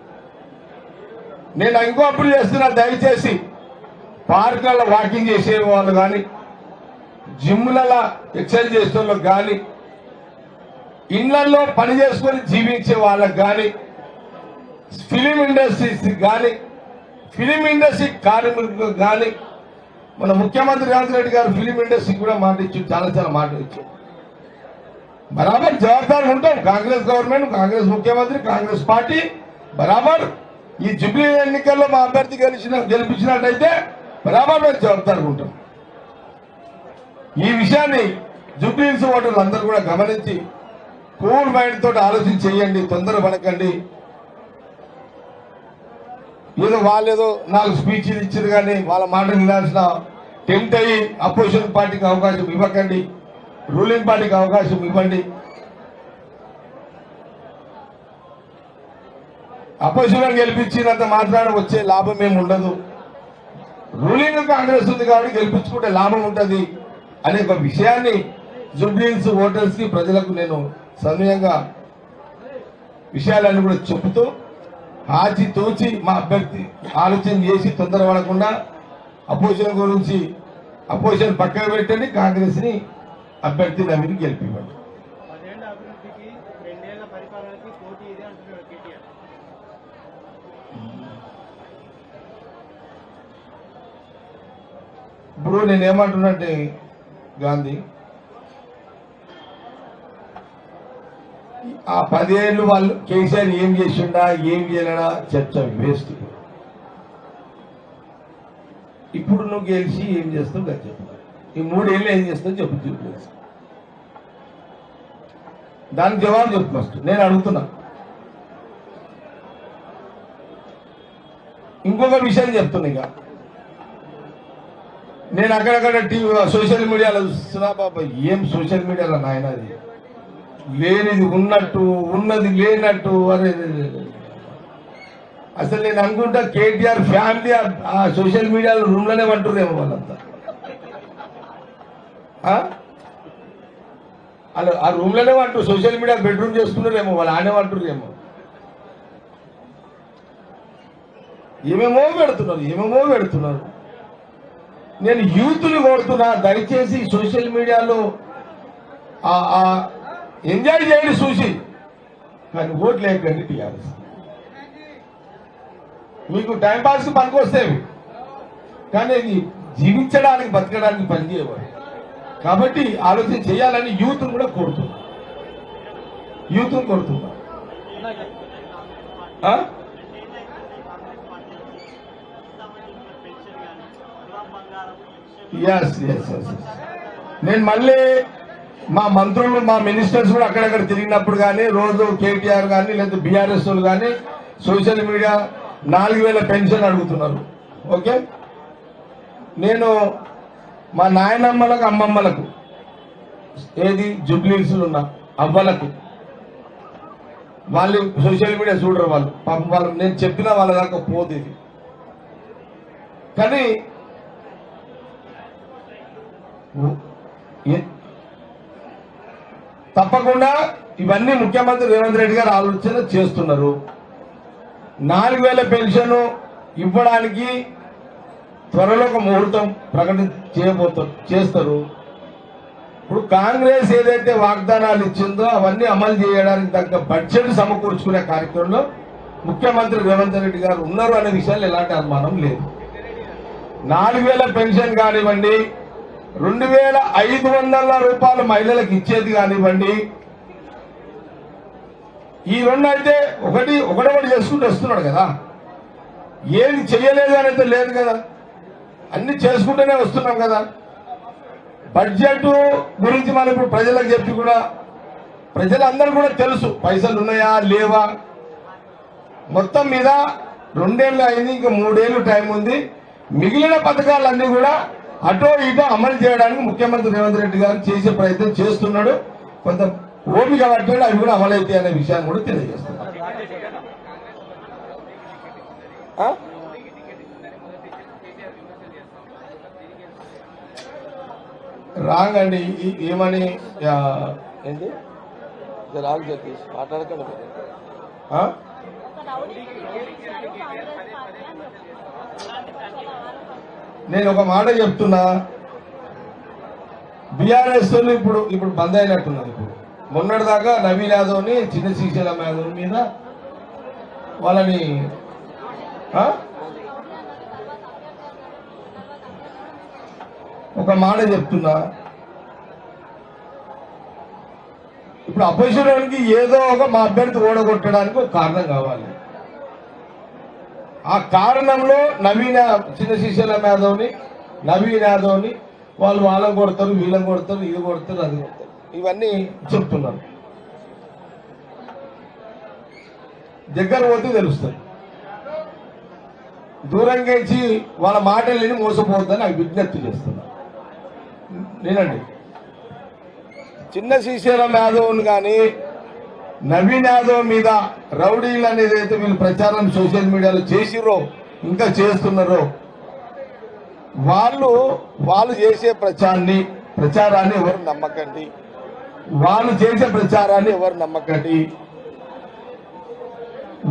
నేను ఇంకో అప్పుడు చేస్తున్నా, దయచేసి పార్కులలో వాకింగ్ చేసే వాళ్ళు కానీ, జిమ్లలో ఎక్సర్సైజ్ చేసే వాళ్ళకి కానీ, ఇళ్లలో పని చేసుకొని జీవించే వాళ్ళకి కానీ, ఫిలిం ఇండస్ట్రీస్ కానీ, ఫిలిం ఇండస్ట్రీ కార్మికులకు కానీ, మన ముఖ్యమంత్రి రేవంత్ రెడ్డి గారు ఫిలిం ఇండస్ట్రీకి కూడా మాట ఇచ్చారు, చాలా మాటలు ఇచ్చారు. బరాబర్ జవాబాదారు ఉంటాం. కాంగ్రెస్ గవర్నమెంట్, కాంగ్రెస్ ముఖ్యమంత్రి, కాంగ్రెస్ పార్టీ బరాబర్ ఈ జుబ్లీ ఎన్నికల్లో మా అభ్యర్థి గెలిపించినట్టయితే బరాబర్ మేము జవాబాదారు ఉంటాం. ఈ విషయాన్ని జుబ్లీహిల్స్ ఓటర్లు అందరూ కూడా గమనించి కూల్ మైండ్ తోటి ఆలోచన చేయండి, తొందరపడకండి. ఏదో వాళ్ళేదో 4 స్పీచ్లు ఇచ్చారు కానీ వాళ్ళ మాట వినాల్సిన టెంప్ట్ అయ్యి అపోజిషన్ పార్టీకి అవకాశం ఇవ్వకండి, రూలింగ్ పార్టీకి అవకాశం ఇవ్వండి. అపోజిషన్ గెలిపించినంత మాత్రాన వచ్చే లాభం ఏమి ఉండదు. రూలింగ్ కాంగ్రెస్ ఉంది కాబట్టి గెలిపించుకుంటే లాభం ఉంటుంది అనే ఒక విషయాన్ని జుబ్లీహిల్స్ ఓటర్స్ కి, ప్రజలకు నేను సమయంగా విషయాలన్నీ కూడా చెబుతూ ఆచి తోచి మా అభ్యర్థి ఆలోచన చేసి తొందరపడకుండా అపోజిషన్ గురించి అపోజిషన్ పక్కన పెట్టండి, కాంగ్రెస్ ని అభ్యర్థి నవీన్ గెలిపివ్వండి. ఇప్పుడు నేనేమంటున్నట్టే గాంధీ, ఆ 10 ఏళ్ళు వాళ్ళు కేసీఆర్ ఏం చేసిండా ఏం చేయలేడా చర్చ వేస్ట్. ఇప్పుడు నువ్వు గెలిచి ఏం చేస్తావు కదా చెప్పు. ఈ 3 ఏళ్ళు ఏం చేస్తావు చెప్పు. దానికి జవాబు చెప్పు ఫస్ట్. నేను అడుగుతున్నా. ఇంకొక విషయం చెప్తున్నా. ఇక నేను అక్కడక్కడ సోషల్ మీడియాలో చూస్తున్నా. బాబా ఏం సోషల్ మీడియాలో నాయన, అది లేనిది ఉన్నట్టు, ఉన్నది లేనట్టు. అరే అసలు నేను అనుకుంటా కేటీఆర్ ఫ్యామిలీ ఆ సోషల్ మీడియాలో రూమ్లోనే అంటుర్రేమో వాళ్ళంతా. వాళ్ళు ఆ రూమ్లోనే అంటారు, సోషల్ మీడియా బెడ్రూమ్ చేసుకున్నారేమో, వాళ్ళు ఆనే అంటుర్రేమో. ఏమేమో పెడుతున్నారు. నేను యూత్ని కోరుతున్నా, దయచేసి సోషల్ మీడియాలో ఎంజాయ్ చేయండి చూసి, కానీ ఓట్లు వేయకండి టీఆర్ఎస్. మీకు టైంపాస్కి పనికొస్తేవి, కానీ ఇది జీవించడానికి బతకడానికి పనిచేయవాడు. కాబట్టి ఆలోచన చేయాలని యూత్ను కూడా కోరుతున్నా. ఎస్ ఎస్ ఎస్ నేను మళ్ళీ మా మంత్రులు మా మినిస్టర్స్ కూడా అక్కడక్కడ తిరిగినప్పుడు కానీ రోజు కేటీఆర్ కానీ లేదా బీఆర్ఎస్ వాళ్ళు కానీ సోషల్ మీడియా 4000 పెన్షన్ అడుగుతున్నారు. ఓకే, నేను మా నాయనమ్మలకు అమ్మమ్మలకు ఏది జుబ్లీస్లు ఉన్న అవ్వలకు వాళ్ళు సోషల్ మీడియా చూడరు, వాళ్ళు పాపం వాళ్ళు నేను చెప్పిన వాళ్ళ దాకా పోదు ఇది. కానీ తప్పకుండా ఇవన్నీ ముఖ్యమంత్రి రేవంత్ రెడ్డి గారు ఆలోచన చేస్తున్నారు. 4000 పెన్షన్ ఇవ్వడానికి త్వరలో ఒక ముహూర్తం చేస్తారు. ఇప్పుడు కాంగ్రెస్ ఏదైతే వాగ్దానాలు ఇచ్చిందో అవన్నీ అమలు చేయడానికి తగ్గ బడ్జెట్ సమకూర్చుకునే కార్యక్రమంలో ముఖ్యమంత్రి రేవంత్ రెడ్డి గారు ఉన్నారు అనే విషయాలు ఎలాంటి అనుమానం లేదు. 4000 పెన్షన్ కానివ్వండి, 2500 రూపాయలు మహిళలకు ఇచ్చేది కానివ్వండి, ఈ రెండు అయితే ఒకటి చేసుకుంటూ వస్తున్నాడు కదా. ఏది చెయ్యలేదు అనేది లేదు కదా, అన్ని చేసుకుంటూనే వస్తున్నాం కదా. బడ్జెట్ గురించి మనం ఇప్పుడు ప్రజలకు చెప్పి కూడా ప్రజలందరూ కూడా తెలుసు పైసలు ఉన్నాయా లేవా. మొత్తం మీద 2 ఏళ్ళు అయింది, ఇంకా 3 ఏళ్ళు టైం ఉంది. మిగిలిన పథకాలన్నీ కూడా అటో ఇటో అమలు చేయడానికి ముఖ్యమంత్రి రేవంత్ రెడ్డి గారు చేసే ప్రయత్నం చేస్తున్నాడు. కొంత ఓపిక పట్టాడు, అవి కూడా అమలవుతాయి అనే విషయాన్ని కూడా తెలియజేస్తున్నాడు. రాంగ్ అండి, ఏమని ఏంటి రాంగ్ జగదీష్ మాట్లాడకండి. నేను ఒక మాట చెప్తున్నా, బీఆర్ఎస్ ఇప్పుడు బంద్ అయినట్టున్నది. ఇప్పుడు మొన్నటిదాకా నవీన్ యాదవ్ని చిన్న శ్రీశైలం యాదవ్ మీద వాళ్ళని ఒక మాట చెప్తున్నా, ఇప్పుడు అపోజిషన్కి ఏదో ఒక మా అభ్యర్థి ఓడగొట్టడానికి ఒక కారణం కావాలి. ఆ కారణంలో చిన్న శ్రీశైలం యాదవ్ని నవీన్ యాదవ్ని వాళ్ళని కొడతారు, వీళ్ళని కొడతారు, ఇది కొడతారు, అది కొడతారు, ఇవన్నీ చెప్తున్నారు. దగ్గర పోతే తెలుస్తుంది. దూరంగా ఇచ్చి వాళ్ళ మాటలు విని మోసపోవద్దని నాకు విజ్ఞప్తి చేస్తున్నా. నేనండి చిన్న శ్రీశైలం యాదవ్ని కానీ నవీన్ యాదవ్ మీద రౌడీలు అనేది అయితే వీళ్ళు ప్రచారం సోషల్ మీడియాలో చేసిరో ఇంకా చేస్తున్నారో, వాళ్ళు చేసే ప్రచారాన్ని ఎవరు నమ్మకండి. వాళ్ళు చేసే ప్రచారాన్ని ఎవరు నమ్మకండి.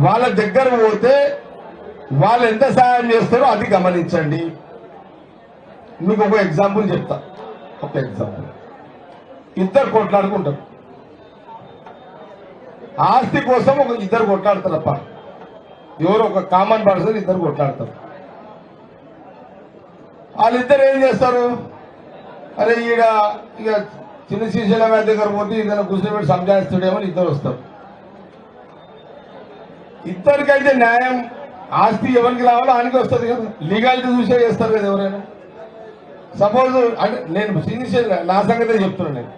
వాళ్ళ దగ్గర పోతే వాళ్ళు ఎంత సాయం చేస్తారో అది గమనించండి. మీకు ఒక ఎగ్జాంపుల్ చెప్తా. ఒక ఎగ్జాంపుల్, ఇద్దరు కొట్లాడుకుంటారు, ఆస్తి కోసం ఇద్దరు కొట్లాడతారు తప్ప, ఎవరు ఒక కామన్ పర్సన్ ఇద్దరు కొట్లాడతారు. వాళ్ళిద్దరు ఏం చేస్తారు, అరే ఈడ ఇక చిన్న శ్రీశైలం దగ్గర పోతే ఇద్దరు కూర్చోబెట్టి సంజాయిస్తాడేమో ఇద్దరు వస్తారు. ఇద్దరికైతే న్యాయం ఆస్తి ఎవరికి రావాలో ఆయనకి వస్తుంది కదా, లీగాలిటీ చూసే చేస్తారు కదా ఎవరైనా. సపోజ్ అంటే నేను శ్రీశైలం నా సంగతే చెప్తున్నాను. నేను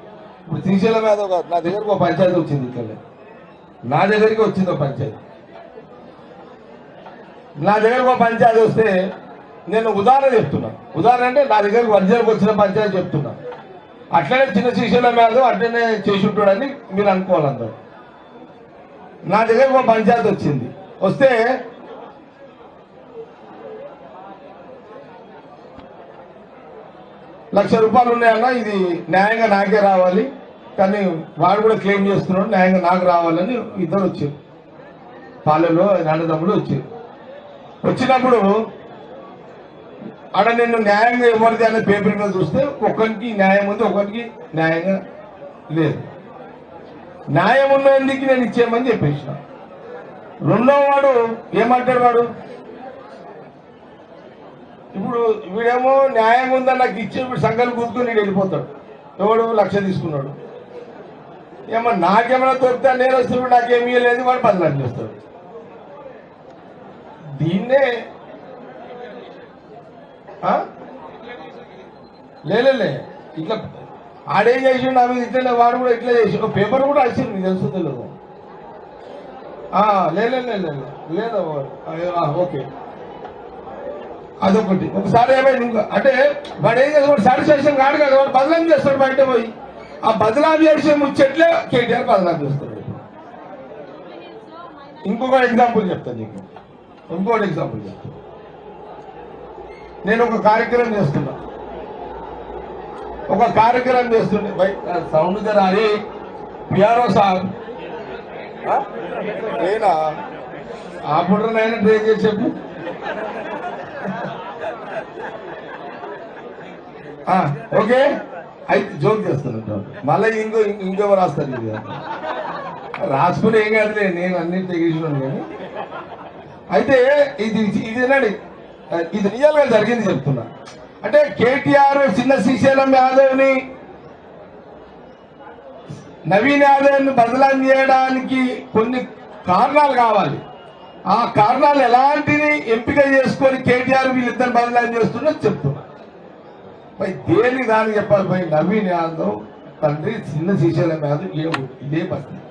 ఇప్పుడు శ్రీశైలం మీద నా దగ్గరకు ఒక పంచాయతీ వచ్చింది, ఇక్కడ నా దగ్గరికి వచ్చింది ఒక పంచాయతీ. నా దగ్గరకు ఒక పంచాయతీ వస్తే నేను ఉదాహరణ చెప్తున్నా. ఉదాహరణ అంటే నా దగ్గరకు వర్జనకు వచ్చిన పంచాయతీ చెప్తున్నా. అట్లనే చిన్న శ్రీశైలం మీద అట్లనే చేసి ఉంటాడని మీరు అనుకోవాలందరూ. నా దగ్గరకు ఒక పంచాయతీ వచ్చింది. వస్తే ₹1,00,000 ఉన్నాయన్నా, ఇది న్యాయంగా నాకే రావాలి, కానీ వాడు కూడా క్లెయిమ్ చేస్తున్నాడు న్యాయంగా నాకు రావాలని ఇద్దరు వచ్చారు. పాలెలో అన్నదమ్ములు వచ్చారు. వచ్చినప్పుడు ఆడ నేను న్యాయంగా ఎవరిది అనే పేపర్ మీద చూస్తే ఒకరికి న్యాయం ఉంది, ఒకరికి న్యాయంగా లేదు. న్యాయం ఉన్నందుకు నేను ఇచ్చేయమని చెప్పేసిన. రెండో వాడు ఏమంటాడు, వాడు ఇప్పుడు వీడేమో న్యాయం ఉందని నాకు ఇచ్చే సంఘాలు కూర్చుని నేను వెళ్ళిపోతాడు. ఎవడు 1,00,000 తీసుకున్నాడు, ఏమో నాకేమైనా దొరికితే నేను వస్తే నాకేమీ లేదు, వాడు 10 లక్షలు ఇస్తాడు. దీన్నే లేలే ఇట్లా ఆడేం చేసిండు అవి ఇట్లనే వాడు కూడా ఇట్లా చేసి పేపర్ కూడా రాసిండు మీకు తెలుసు తెలియదు లేదా ఓకే అదొకటి. ఒకసారి ఏమైంది ఇంకా అంటే వాడు ఏం చేస్తాడు సాటిస్ఫాక్షన్ కాడు కదా వాడు బదలాం చేస్తాడు బయట పోయి ఆ బదలాం చేసే ముచ్చట్లే కేటీఆర్ బదలాం చేస్తాడు. ఇంకొక ఎగ్జాంపుల్ చెప్తాను నీకు ఇంకోటి ఎగ్జాంపుల్ చెప్తాను. నేను ఒక కార్యక్రమం చేస్తున్నా చేస్తుండే సౌండ్ జర అరే పిఆర్ఓ సార్ నేనా ఆ పుట్రనైనా ట్రైన్ చేసి చెప్పు ఓకే అయితే జోక్ చేస్తున్నట్టు మళ్ళీ ఇంకెవరు రాస్తారు ఇది రాసుకుని ఏం కాదులే నేను అన్నింటి తెగించినాను కానీ అయితే ఇది వినండి ఇది రియల్గా జరిగింది చెప్తున్నా. అంటే కేటీఆర్ చిన్న శ్రీశైలం యాదవ్ని నవీన్ యాదవ్ని బదలాం చేయడానికి కొన్ని కారణాలు కావాలి. ఆ కారణాలు ఎలాంటివి ఎంపిక చేసుకొని కేటీఆర్ వీళ్ళిద్దరు బదలాం చేస్తున్నా చెప్తున్నా. పై దేని దానికి చెప్పాలి పై నవీన్ యాదవ్ తండ్రి చిన్న శ్రీశైలం యాదవ్ ఇదే పరిస్థితి.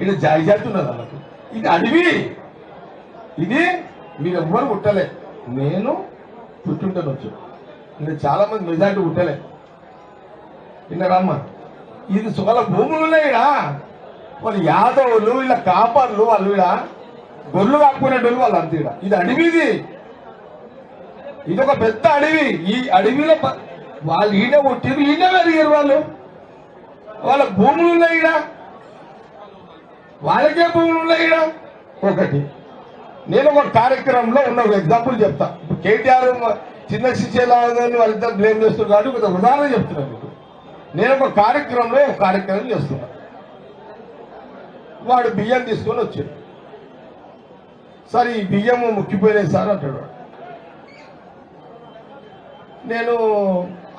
ఇది జాయిజాతి ఉన్నది అన్నట్టు. ఇది అడవి, ఇది మీరు ఎవ్వరు పుట్టలే, నేను పుట్టుంటాను వచ్చు. ఇంకా చాలా మంది మెజార్టీ పుట్టలే విన్నారమ్మా. ఇది వాళ్ళ భూములు ఉన్నాయిడా వాళ్ళు యాదవులు ఇలా కాపర్లు వాళ్ళు ఇడ గొర్రెలు కాపుకునేటోళ్ళు వాళ్ళు అంతే. ఇది అడవిది, ఇది ఒక పెద్ద అడవి. ఈ అడవిలో వాళ్ళు ఈయన పుట్టిరు ఈయన పెరిగారు వాళ్ళు. వాళ్ళ భూములు ఉన్నాయి ఈడ, వాళ్ళకే భూములు ఉన్నాయి ఈడ. ఒకటి నేను ఒక కార్యక్రమంలో ఉన్న ఒక ఎగ్జాంపుల్ చెప్తా. కేటీఆర్ చిన్న శ్రీశైలాన్ని వాళ్ళిద్దరు బ్లేమ్ చేస్తున్నారు కాబట్టి ఒక ఉదాహరణ చెప్తున్నాను మీకు. నేను ఒక కార్యక్రమం చేస్తున్నా. వాడు బియ్యం తీసుకొని వచ్చాడు. సార్ ఈ బియ్యం ముక్కిపోయినాయి సార్ అంటాడు. నేను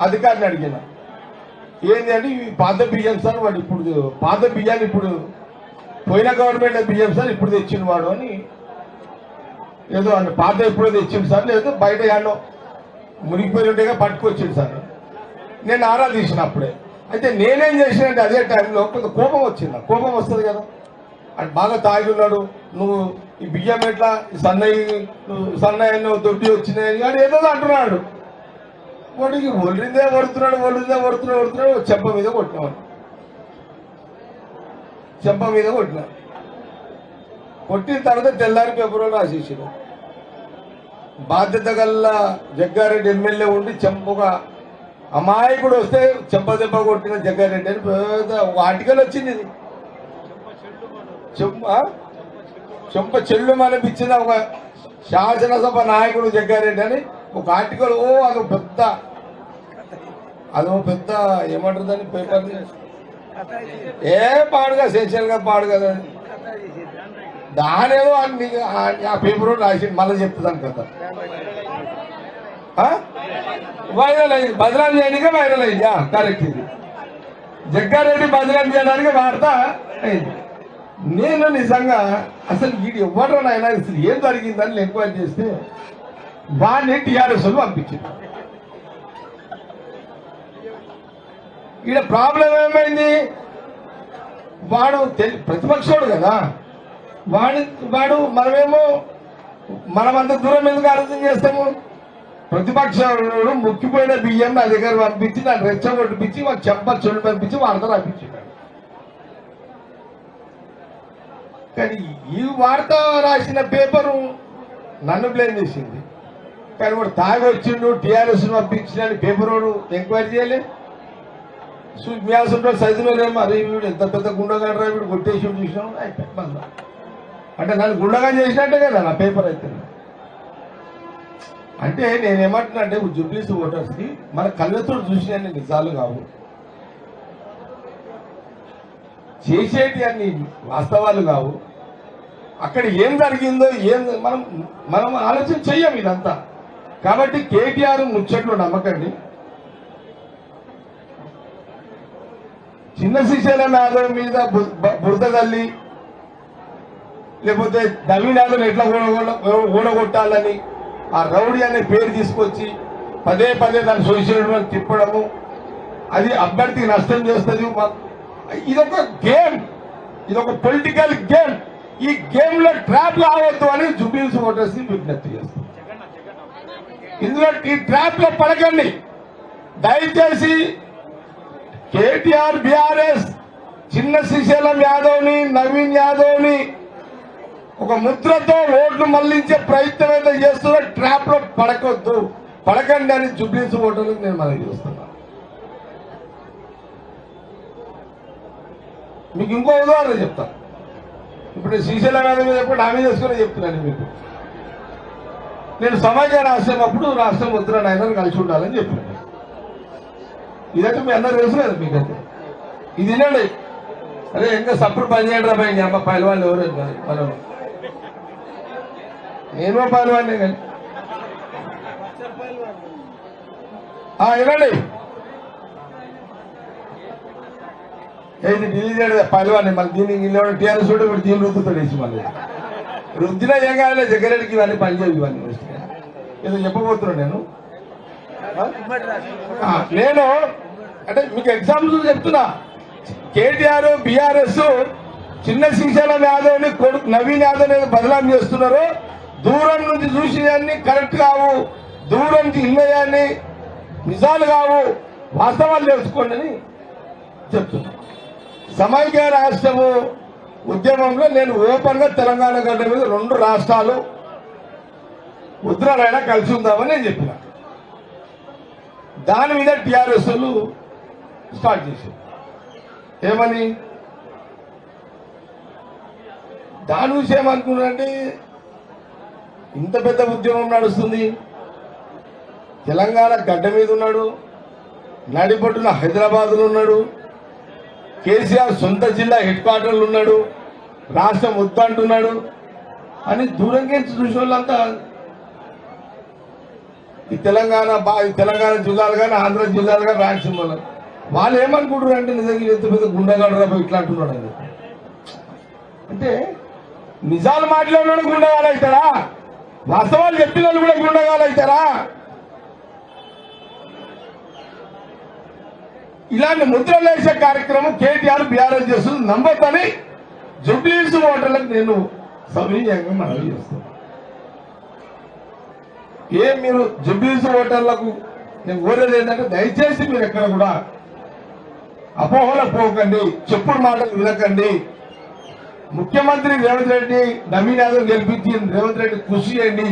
అధికారిని అడిగిన ఏంటి అంటే ఇవి పాత బియ్యం సార్, వాడు ఇప్పుడు పాత బియ్యాన్ని ఇప్పుడు పోయిన గవర్నమెంట్ బియ్యం సార్ ఇప్పుడు తెచ్చిన వాడు అని ఏదో అంటే పాత ఎప్పుడో తెచ్చిండు సార్, లేదు బయట యాడో మునిగిపోయినట్టుగా పట్టుకొచ్చిండు సార్. నేను ఆరా తీసిన అప్పుడే. అయితే నేనేం చేసినంటే అదే టైంలో కొంత కోపం వచ్చింది. కోపం వస్తుంది కదా, అంటే బాగా తాగున్నాడు, నువ్వు ఈ బియ్యం ఎట్లా సన్నయ్య దొడ్డి వచ్చినాయి కానీ ఏదో అంటున్నాడు. వాడికి ఒళ్ళిందే కొడుతున్నాడు చెంప మీద కొట్టినాడు. కొట్టిన తర్వాత తెల్లారి పేపర్లో రాసేసాడు. బాధ్యత గల్ల జగ్గారెడ్డి ఎమ్మెల్యే ఉండి చెంపగా అమాయకుడు వస్తే చెంప కొట్టిన జగ్గారెడ్డి అని పెద్ద ఒక ఆర్టికల్ వచ్చింది. ఇది చెంప చెల్లు అనిపించింది. ఒక శాసనసభ నాయకుడు జగ్గారెడ్డి అని ఒక ఆర్టికల్. అదో పెద్ద ఏమంటారు దాన్ని పేపర్ పాడుగా సెన్షియల్గా పాడు కదా దానేదో ఆ పేపర్ రాసి మళ్ళీ చెప్తుందని కదా. వైరల్ అయింది, బదలాం చేయడానికి వైరల్ అయింది. కరెక్ట్, ఇది జగ్గారెడ్డి బదలాం చేయడానికి వార్త అయింది. నేను నిజంగా అసలు వీడు ఎవరు నాయన అసలు ఏం జరిగిందని ఎంక్వైరీ చేస్తే వాడిని టీఆర్ఎస్ పంపించింది. ఈడ ప్రాబ్లం ఏమైంది, వాడు ప్రతిపక్షుడు కదా, వాడు మనమంత దూరం ఎందుకు ఆలోచన చేస్తాము. ప్రతిపక్షుడు ముక్కిపోయిన బియ్యం నా దగ్గర పంపించి నన్ను రెచ్చగొట్టిపించి మాకు చెంపలు పంపించి వార్త రాపించాడు. కానీ ఈ వార్త రాసిన పేపరు నన్ను బ్లేమ్ చేసింది. కానీ వాడు తాగి వచ్చిండు టీఆర్ఎస్ పంపించిన పేపర్ వాడు ఎంక్వైరీ చేయలేదు. మ్యాసుంటో సైజులోనేమో అరే వీడు ఎంత పెద్ద గుండగా వీడు కొట్టేసి చూసినాం అయిపోయి అంటే నన్ను గుండగా చేసినట్టే కదా నా పేపర్ అయితే. అంటే నేనేమంటున్నా అంటే జూబ్లీస్ ఓటర్స్కి మన కళ్ళతో చూసిన నిజాలు కావు, చేసేటి అన్ని వాస్తవాలు కావు. అక్కడ ఏం జరిగిందో మనం ఆలోచన చెయ్యం ఇదంతా. కాబట్టి కేటీఆర్ ముచ్చట్లు నమ్మకండి. చిన్న శ్రీశైలం యాదవ్ మీద బురద తల్లి లేకపోతే నవీన్ యాదవ్ ఎట్లా ఓడగొట్టాలని ఆ రౌడీ అనే పేరు తీసుకొచ్చి పదే పదే దాన్ని సోషల్ మీడియా తిప్పడము, అది అభ్యర్థికి నష్టం చేస్తుంది. ఇదొక గేమ్, ఇదొక పొలిటికల్ గేమ్. ఈ గేమ్ లో ట్రాప్ కావద్దు అని జుబ్లీహిల్స్ ఓటర్స్ ని విజ్ఞప్తి చేస్తాం. ఇందులో ఈ ట్రాప్ లో పడకండి దయచేసి. కేటీఆర్ బీఆర్ఎస్ చిన్న శ్రీశైలం యాదవ్ ని, నవీన్ యాదవ్ ని ఒక ముద్రతో ఓట్లు మళ్లించే ప్రయత్నం అయితే చేస్తున్న ట్రాప్ లో పడకండి అని జుబ్లీహిల్స్ ఓటర్లకు నేను మనవి చేస్తున్నాను. మీకు ఇంకో ఉదాహరణ చెప్తాను. ఇప్పుడు శ్రీశైలం యాదవ్ మీద ఎప్పుడు నా మీద వేసుకుని చెప్తున్నాను మీకు. నేను సమాజ రాష్ట్రం అప్పుడు రాష్ట్రం ముద్ర నాయనని కలిసి ఉండాలని చెప్పాను. ఇదైతే మీ అందరూ తెలుసు కదా మీకైతే. ఇది వినండి. అరే ఇంకా సప్పుడు పని చేయండి రా భయ అమ్మ పైలవాళ్ళు ఎవరు మనం, నేను పైలవాడినే కానీ వినండి. ఏది ఢిల్లీ చేయడం పైలవాడిని మళ్ళీ దీనికి టీఆర్ఎస్ కూడా ఇప్పుడు దీని రుద్దుతాడు వేసి మళ్ళీ రుద్దిన ఏం కావాలి జగ్గారెడ్డికి ఇవన్నీ పనిచేయవు. ఇవన్నీ ఏదో చెప్పబోతున్నాను నేను అంటే మీకు ఎగ్జాంపుల్స్ చెప్తున్నా. కేటీఆర్ బీఆర్ఎస్ చిన్న శ్రీశైలం యాదవ్ ని కొడుకు నవీన్ యాదవ్ అనేది బదలాం చేస్తున్నారు. దూరం నుంచి చూసేదాన్ని కరెక్ట్ కావు, దూరం నుంచి ఇన్నయాన్ని నిజాలు కావు, వాస్తవాలు తెలుసుకోండి అని చెప్తున్నా. సమైక్య రాష్ట్రము ఉద్యమంలో నేను ఓపెన్ గా తెలంగాణ గడ్డ మీద 2 రాష్ట్రాలు ఉత్తరాలైనా కలిసి ఉందామని నేను చెప్పిన. దాని మీద టీఆర్ఎస్ స్టార్ట్ చేశారు. ఏమని దాని విషయం అనుకున్నారంటే ఇంత పెద్ద ఉద్యమం నడుస్తుంది, తెలంగాణ గడ్డ మీద ఉన్నాడు, నడిపట్టున హైదరాబాద్లో ఉన్నాడు, కేసీఆర్ సొంత జిల్లా హెడ్ క్వార్టర్లు ఉన్నాడు, రాష్ట్రం వద్దంటున్నాడు అని దూరంగా చూసిన వాళ్ళంతా ఈ తెలంగాణ జిల్లాలు కానీ ఆంధ్ర జిల్లాలు కానీ రాయలసీమ వాళ్ళు ఏమనుకుంటారు అంటే నిజంగా ఎంత పెద్ద గుండెగాడు ఇట్లా అంటున్నాడు అని. అంటే నిజాలు మాట్లాడిన గుండెగాలు అవుతారా? వాస్తవాలు చెప్పిన వాళ్ళు కూడా గుండెగాలు అవుతారా? ఇలాంటి ముద్రలు వేసే కార్యక్రమం కేటీఆర్ బీఆర్ఎస్ చేస్తుంది. నమ్మొద్దని జుబ్లీహిల్స్ ఓటర్లకు నేను సవినయంగా మనవి చేస్తాను. మీరు జుబ్లీహిల్స్ ఓటర్లకు నేను కోరేది ఏంటంటే దయచేసి మీరు ఎక్కడ కూడా అపోహలకు పోకండి, చెప్పుడు మాటలు వినకండి. ముఖ్యమంత్రి రేవంత్ రెడ్డి నవీన్ యాదవ్ గెలిపించి రేవంత్ రెడ్డి కృషి చేయండి,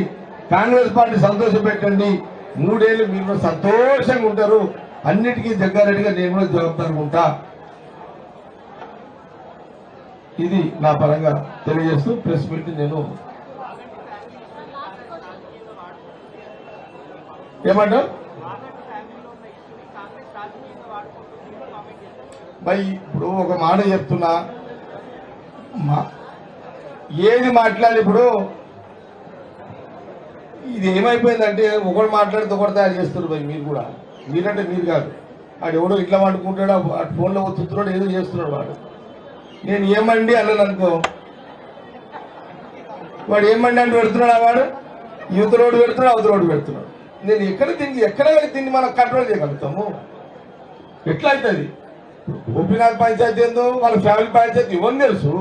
కాంగ్రెస్ పార్టీ సంతోషం పెట్టండి. 3 ఏళ్ళు మీరు సంతోషంగా ఉంటారు. అన్నిటికీ జగ్గారెడ్డిగా నేను కూడా జవాబుదారుగా ఉంటా. ఇది నా పరంగా తెలియజేస్తూ ప్రెస్ మీట్ నేను ఏమంటారు భయ్. ఇప్పుడు ఒక మాట చెప్తున్నా, ఏది మాట్లాడి ఇప్పుడు ఇది ఏమైపోయిందంటే ఒకడు మాట్లాడితే ఒకటి తయారు చేస్తున్నారు భయ్. మీరు కూడా మీరంటే మీరు కాదు, వాడు ఎవడో ఇట్లా వండుకుంటాడు, అటు ఫోన్లో ఒత్తుతున్నాడు, ఏదో చేస్తున్నాడు వాడు. నేను ఏమండి అన్నాను అనుకో, వాడు ఏమండి అంటే పెడుతున్నాడు, వాడు యువత రోడ్డు పెడుతున్నాడు, అవతల రోడ్డు పెడుతున్నాడు. నేను ఎక్కడ దీన్ని మనం కంట్రోల్ చేయగలుగుతాము? ఎట్లా అవుతుంది? గోపీనాథ్ పంచాయతీ ఏందో, వాళ్ళ ఫ్యామిలీ పంచాయతీ ఇవన్నీ తెలుసు,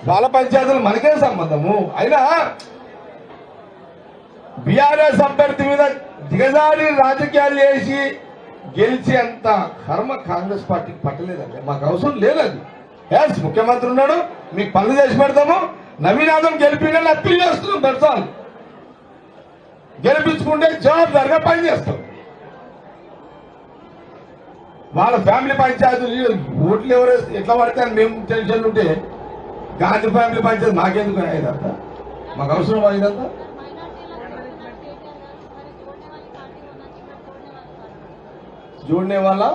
వాళ్ళ పంచాయతీలు మనకే సంబంధము. అయినా బీఆర్ఎస్ అభ్యర్థి మీద దిగజారి రాజకీయాలు చేసి గెలిచే అంత కర్మ కాంగ్రెస్ పార్టీకి పట్టలేదండి. మాకు అవసరం లేదు అది. ఎస్ ముఖ్యమంత్రి ఉన్నాడు, మీకు పనులు చేసి పెడతాము. నవీన్ యాదవ్ గెలిపించాలని అప్పీల్ చేస్తున్నాం. దర్శాలు గెలిపించుకుంటే జవాబుదారిగా పని చేస్తాం. వాళ్ళ ఫ్యామిలీ పంచాయతీలు ఓట్లు ఎవరు ఎట్లా పడితే మేము టెన్షన్ ఉంటే గాంధీ ఫ్యామిలీ పంచాయతీ మాకెందుకు అయ్యేదంతా? మాకు అవసరం అయ్యేదంతా? जोड़ने वाला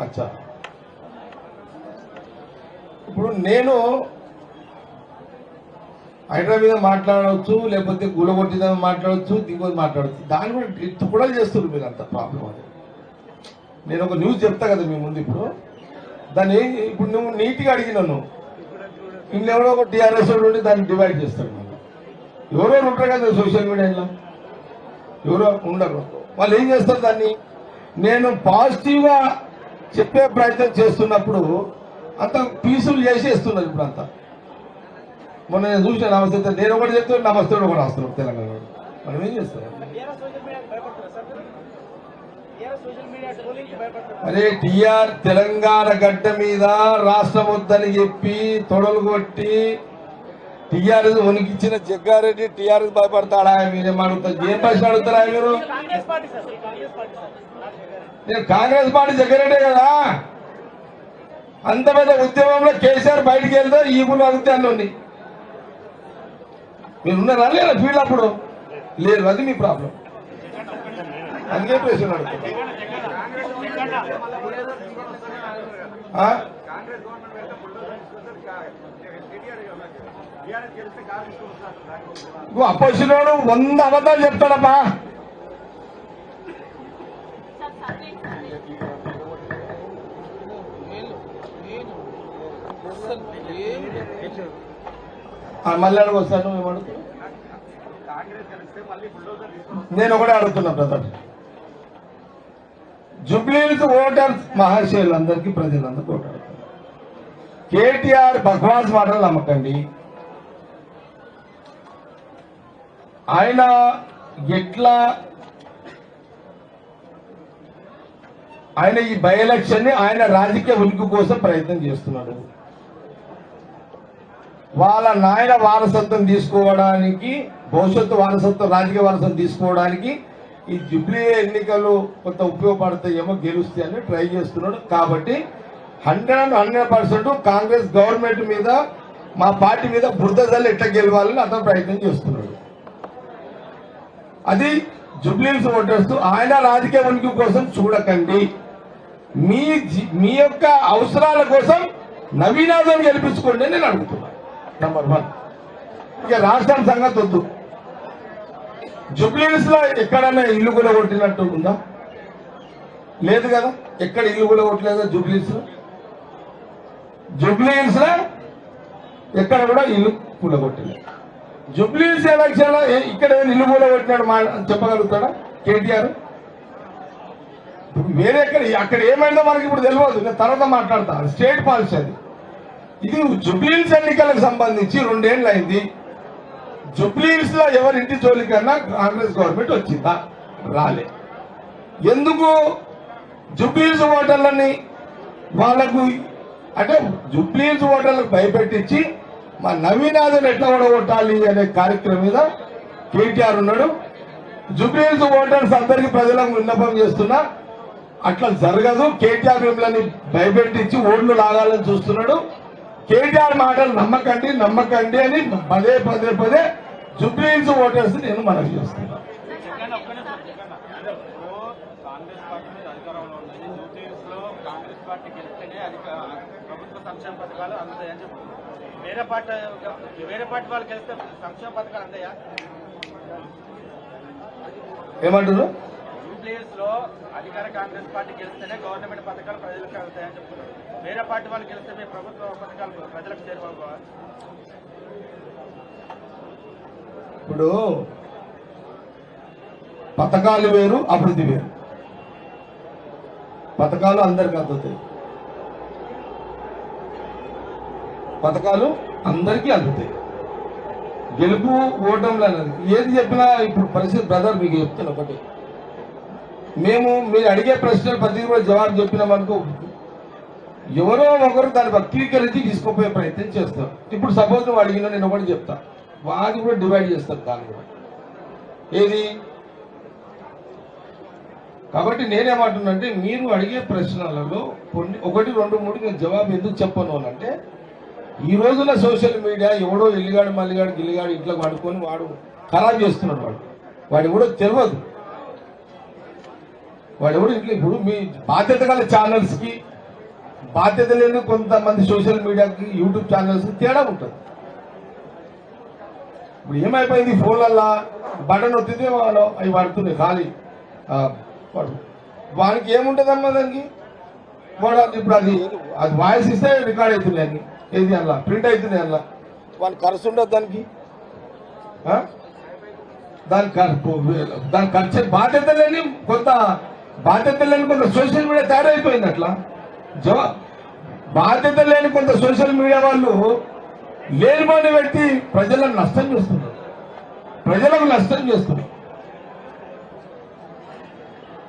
अच्छा. ఇప్పుడు నేను హైదరాబాద్ మీద మాట్లాడవచ్చు, లేకపోతే గులగొట్టిన మాట్లాడవచ్చు, దిగువ మాట్లాడవచ్చు. దాని కూడా చేస్తున్నారు మీరు. అంత ప్రాబ్లం అది. నేను ఒక న్యూస్ చెప్తా కదా మీ ముందు. ఇప్పుడు దాన్ని ఇప్పుడు నువ్వు నీట్గా అడిగినాను, ఇంకెవరో ఒక టీఆర్ఎస్ నుండి దాన్ని డివైడ్ చేస్తాడు. ఎవరో ఉంటారు కదా సోషల్ మీడియాలో, ఎవరో ఉండరు. వాళ్ళు ఏం చేస్తారు దాన్ని, నేను పాజిటివ్గా చెప్పే ప్రయత్నం చేస్తున్నప్పుడు అంత పీసులు చేసేస్తున్నారు. ఇప్పుడు అంతా మొన్న నేను చూసిన నమస్తే, నేను ఒకటి చెప్తాను, నమస్తే ఒకటి రాస్తున్నాడు తెలంగాణ. మనం ఏం చేస్తాం? అరే టీఆర్ తెలంగాణ గడ్డ మీద రాష్ట్రం వద్దని చెప్పి తొడలు కొట్టి టీఆర్ఎస్ వణికిచ్చిన జగ్గారెడ్డి టీఆర్ఎస్ భయపడతాడా? మీరేం అడుగుతారు? ఏం ప్రశ్న అడుగుతారా మీరు? నేను కాంగ్రెస్ పార్టీ జగ్గారెడ్డే కదా. అంత పెద్ద ఉద్యమంలో కేసీఆర్ బయటికి వెళ్తే ఈ గుళ్ళు అడిగితే అన్నీ మీరు ఉన్నారా లేదా ఫీల్డ్? అప్పుడు లేదు, అది మీ ప్రాబ్లం. అందుకే ప్రశ్న అడుగుతారు. అపోజిషన్ 100 అబద్ధాలు చెప్తాడమ్మా. మళ్ళీ అడుగుతాను, ఏమడుగుతాను? నేను ఒకటే అడుగుతున్నా బ్రదర్, జూబ్లీహిల్స్ ఓటర్స్ మహాశయులందరికీ, ప్రజలందరికీ ఓటు అడుగుతున్నారు. కేటీఆర్ బక్వాస్ మాటలు నమ్మకండి. ఆయన ఎట్లా ఆయన ఈ బై ఎలక్షన్ ని ఆయన రాజకీయ ఉనికి కోసం ప్రయత్నం చేస్తున్నాడు. వాళ్ళ నాయన వారసత్వం తీసుకోవడానికి, భవిష్యత్తు వారసత్వం, రాజకీయ వారసత్వం తీసుకోవడానికి ఈ జూబ్లీ ఎన్నికలు కొంత ఉపయోగపడతాయేమో, గెలుస్తాయని ట్రై చేస్తున్నాడు. కాబట్టి 100% కాంగ్రెస్ గవర్నమెంట్ మీద, మా పార్టీ మీద బురద జల్లి ఎట్లా గెలవాలని అతను ప్రయత్నం చేస్తున్నాడు. అది జూబ్లీహిల్స్ ఓటర్స్ ఆయన రాజకీయ ఉనికి కోసం చూడకండి. మీ యొక్క అవసరాల కోసం నవీన్ యాదవ్ గెలిపించుకోండి నేను అడుగుతున్నా. నంబర్ 1. ఇక రాష్ట్రం సంగతి వద్దు. జూబ్లీహిల్స్ లో ఎక్కడైనా ఇల్లు కూడా కొట్టినట్టు ఉందా? లేదు కదా. ఎక్కడ ఇల్లు కూడా కొట్టలేదా జూబ్లీహిల్స్ లో? జూబ్లీహిల్స్ లో ఎక్కడ కూడా ఇల్లు కూడా కొట్టలేదు. జూబ్లీహిల్స్ ఎలక్షన్ లో ఇక్కడ ఇల్లు కూడా కొట్టినాడు చెప్పగలుగుతాడా కేటీఆర్? వేరే అక్కడ ఏమైందో మనకి ఇప్పుడు తెలియదు. నేను తర్వాత మాట్లాడతా. స్టేట్ పాలసీ అది. ఇది జూబ్లీహిల్స్ ఎన్నికలకు సంబంధించి 2 ఏళ్ళు అయింది. జూబ్లీహిల్స్ లో ఎవరింటి జోలికన్నా కాంగ్రెస్ గవర్నమెంట్ వచ్చిందా? రాలే. ఎందుకు జూబ్లీహిల్స్ ఓటర్లని వాళ్లకు, అంటే జూబ్లీహిల్స్ ఓటర్లకు భయపెట్టించి మా నవీన్ యాదవ్ ఎట్లా ఓడగొట్టాలి అనే కార్యక్రమం మీద కేటీఆర్ ఉన్నాడు. జూబ్లీహిల్స్ ఓటర్స్ అందరికీ ప్రజలకు విన్నపం చేస్తున్నా, అట్లా జరగదు. కేటీఆర్ మిమ్మల్ని భయపెట్టించి ఓట్లు లాగాలని చూస్తున్నాడు. కేటీఆర్ మాటలు నమ్మకండి అని పదే జూబ్లీహిల్స్ ఓటర్స్ నేను మనవి చేస్తున్నా. ఏమంటారు? జూబ్లీహిల్స్ లో అధికార కాంగ్రెస్ పార్టీ గెలిస్తేనే గవర్నమెంట్ పథకాలు ప్రజలకు వెళ్తాయని చెప్తున్నారు. వేరే పార్టీ వాళ్ళు గెలిస్తే మీ ప్రభుత్వ పథకాలు ప్రజలకు చేరువా? ఇప్పుడు పథకాలు వేరు, అభివృద్ధి వేరు. పథకాలు అందరికి అందుతాయి, పథకాలు అందరికీ అందుతాయి. గెలుపు ఓటంలో ఏది చెప్పినా ఇప్పుడు పరిస్థితి బ్రదర్ మీకు చెప్తున్నా ఒకటి, మీరు అడిగే ప్రశ్నలు ప్రతి కూడా జవాబు చెప్పినామనుకో ఎవరో ఒకరు దాన్ని వక్రీకరించి తీసుకుపోయే ప్రయత్నం చేస్తాం. ఇప్పుడు సపోజ్ నువ్వు అడిగినా నేను ఒకటి చెప్తా, వాది కూడా డివైడ్ చేస్తారు దాన్ని కూడా. ఏది? కాబట్టి నేనేమంటున్నానంటే మీరు అడిగే ప్రశ్నలలో కొన్ని 1, 2, 3 నేను జవాబు ఎందుకు చెప్పను అంటే, ఈ రోజున సోషల్ మీడియా ఎవడో ఎల్లిగాడు మల్లిగాడు గిల్లిగాడు ఇంట్లో పడుకొని వాడు ఖరాబ్ చేస్తున్నాడు. వాడు ఎవడో తెలియదు. వాడు ఎవడు ఇంట్లో. ఇప్పుడు మీ బాధ్యత గల ఛానల్స్కి, బాధ్యత లేని కొంతమంది సోషల్ మీడియాకి, యూట్యూబ్ ఛానల్స్కి తేడా ఉంటుంది. ఇప్పుడు ఏమైపోయింది, ఫోన్లల్లా బటన్ వస్తుంది అవి పడుతున్నాయి ఖాళీ పడు. వానికి ఏముంటుందమ్మా దానికి వాడు ఇప్పుడు అది వాయిస్ ఇస్తే రికార్డ్ అవుతున్నాయి అన్ని ఏది అలా ప్రింట్ అవుతున్నాయి అలా వానికి ఖర్చు ఉండదు దానికి ఆ? దాని ఖర్చు బాధ్యత లేని కొంత సోషల్ మీడియా తయారైపోయింది అట్లా బాధ్యత లేని కొంత సోషల్ మీడియా వాళ్ళు లేనిపోని వ్యక్తి ప్రజలకు నష్టం చేస్తున్నారు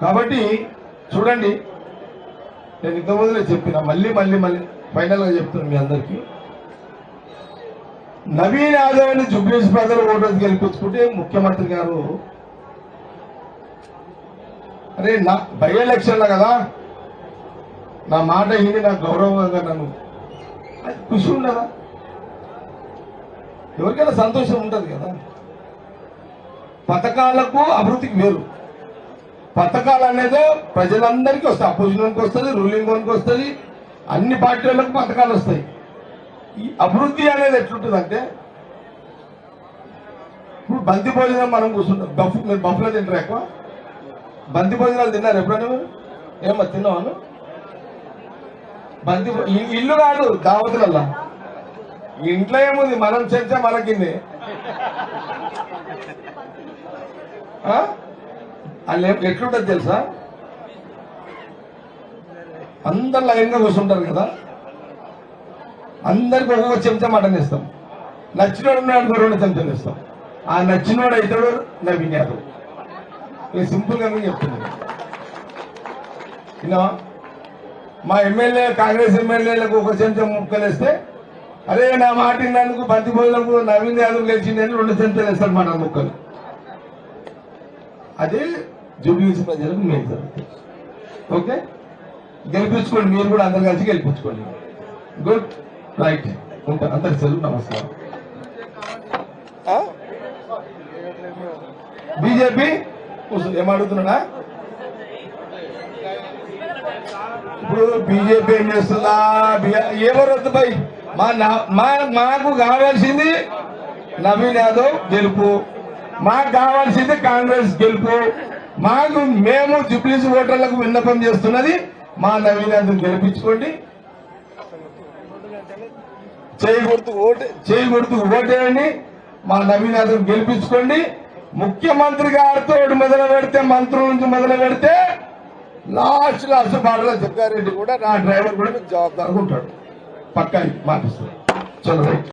కాబట్టి చూడండి నేను ఇంతకుముందులే చెప్పిన మళ్ళీ ఫైనల్ గా చెప్తున్నాను మీ అందరికీ నవీన్ యాదవ్ని జుబ్లీస్ ప్రజలు ఓటర్స్ గెలిపించుకుంటే ముఖ్యమంత్రి గారు అరే నా బై ఎలక్షన్ల కదా నా మాట ఇది నాకు గౌరవంగా నన్ను అది ఖుషి ఉండదా ఎవరికైనా సంతోషం ఉంటుంది కదా పథకాలకు అభివృద్ధికి వేరు పథకాలు అనేది ప్రజలందరికీ వస్తాయి అపోజిషన్కి వస్తుంది రూలింగ్ వన్కి వస్తుంది అన్ని పార్టీలకు పథకాలు వస్తాయి ఈ అభివృద్ధి అనేది ఎట్లుంటుందంటే ఇప్పుడు బంతి భోజనం మనం కూర్చుంటాం మీరు బఫ్లో తింటారు ఎక్కువ బంతి భోజనాలు తిన్నారు ఎప్పుడైనా మీరు ఏమో తిన్నావాను బంతి ఇల్లు కాదు దావతులల్లా ఇంట్లో ఏముంది మనం చర్చ మనకింది వాళ్ళు ఎట్లుంటుంది తెలుసా అందరు లైన్గా కూర్చుంటారు కదా అందరికి ఒక్కొక్క చెంచా మటన్ ఇస్తాం నచ్చినోడు ఉన్నాడు 2 చెంచాలు ఇస్తాం ఆ నచ్చినోడు అవుతాడు నవీన్ యాదవ్ నేను సింపుల్గా మీకు చెప్తున్నాను విన్నావా మా ఎమ్మెల్యే కాంగ్రెస్ ఎమ్మెల్యేలకు 1 చెంచా ముక్కలు వేస్తే అరే నా మాట విన్నందుకు బంతి భోజనకు నవీన్ యాదవ్ గెలిచిందని 2 చెంచాలు వేస్తాడు మటన్ ముక్కలు అదే జూబ్లీహిల్స్ ప్రజలకు మేలు జరుగుతుంది ఓకే గెలిపించుకోండి మీరు కూడా అందరు కలిసి గెలిపించుకోండి గుడ్ రైట్ ఉంటా అందరికి సెలవు నమస్కారం బీజేపీ ఏమడుగుతున్నాడా ఇప్పుడు బీజేపీ ఏం చేస్తుందా ఎవరు వద్దు భయ్ మాకు కావాల్సింది నవీన్ యాదవ్ గెలుపు మాకు కావాల్సింది కాంగ్రెస్ గెలుపు మేము జూబ్లీహిల్స్ ఓటర్లకు విన్నపం చేస్తున్నది మా నవీన్ యాదవ్ గెలిపించుకోండి చేయి గుర్తు ఓటేయండి మా నవీన్ యాదవ్ గెలిపించుకోండి ముఖ్యమంత్రి గారితో మొదలు పెడితే మంత్రుల నుంచి మొదలు పెడితే లాస్ట్ బాటలో జగ్గారెడ్డి కూడా నా డ్రైవర్ కూడా మీకు జవాబుదారుగా ఉంటాడు పక్కా మాటిస్తాడు చలో రైట్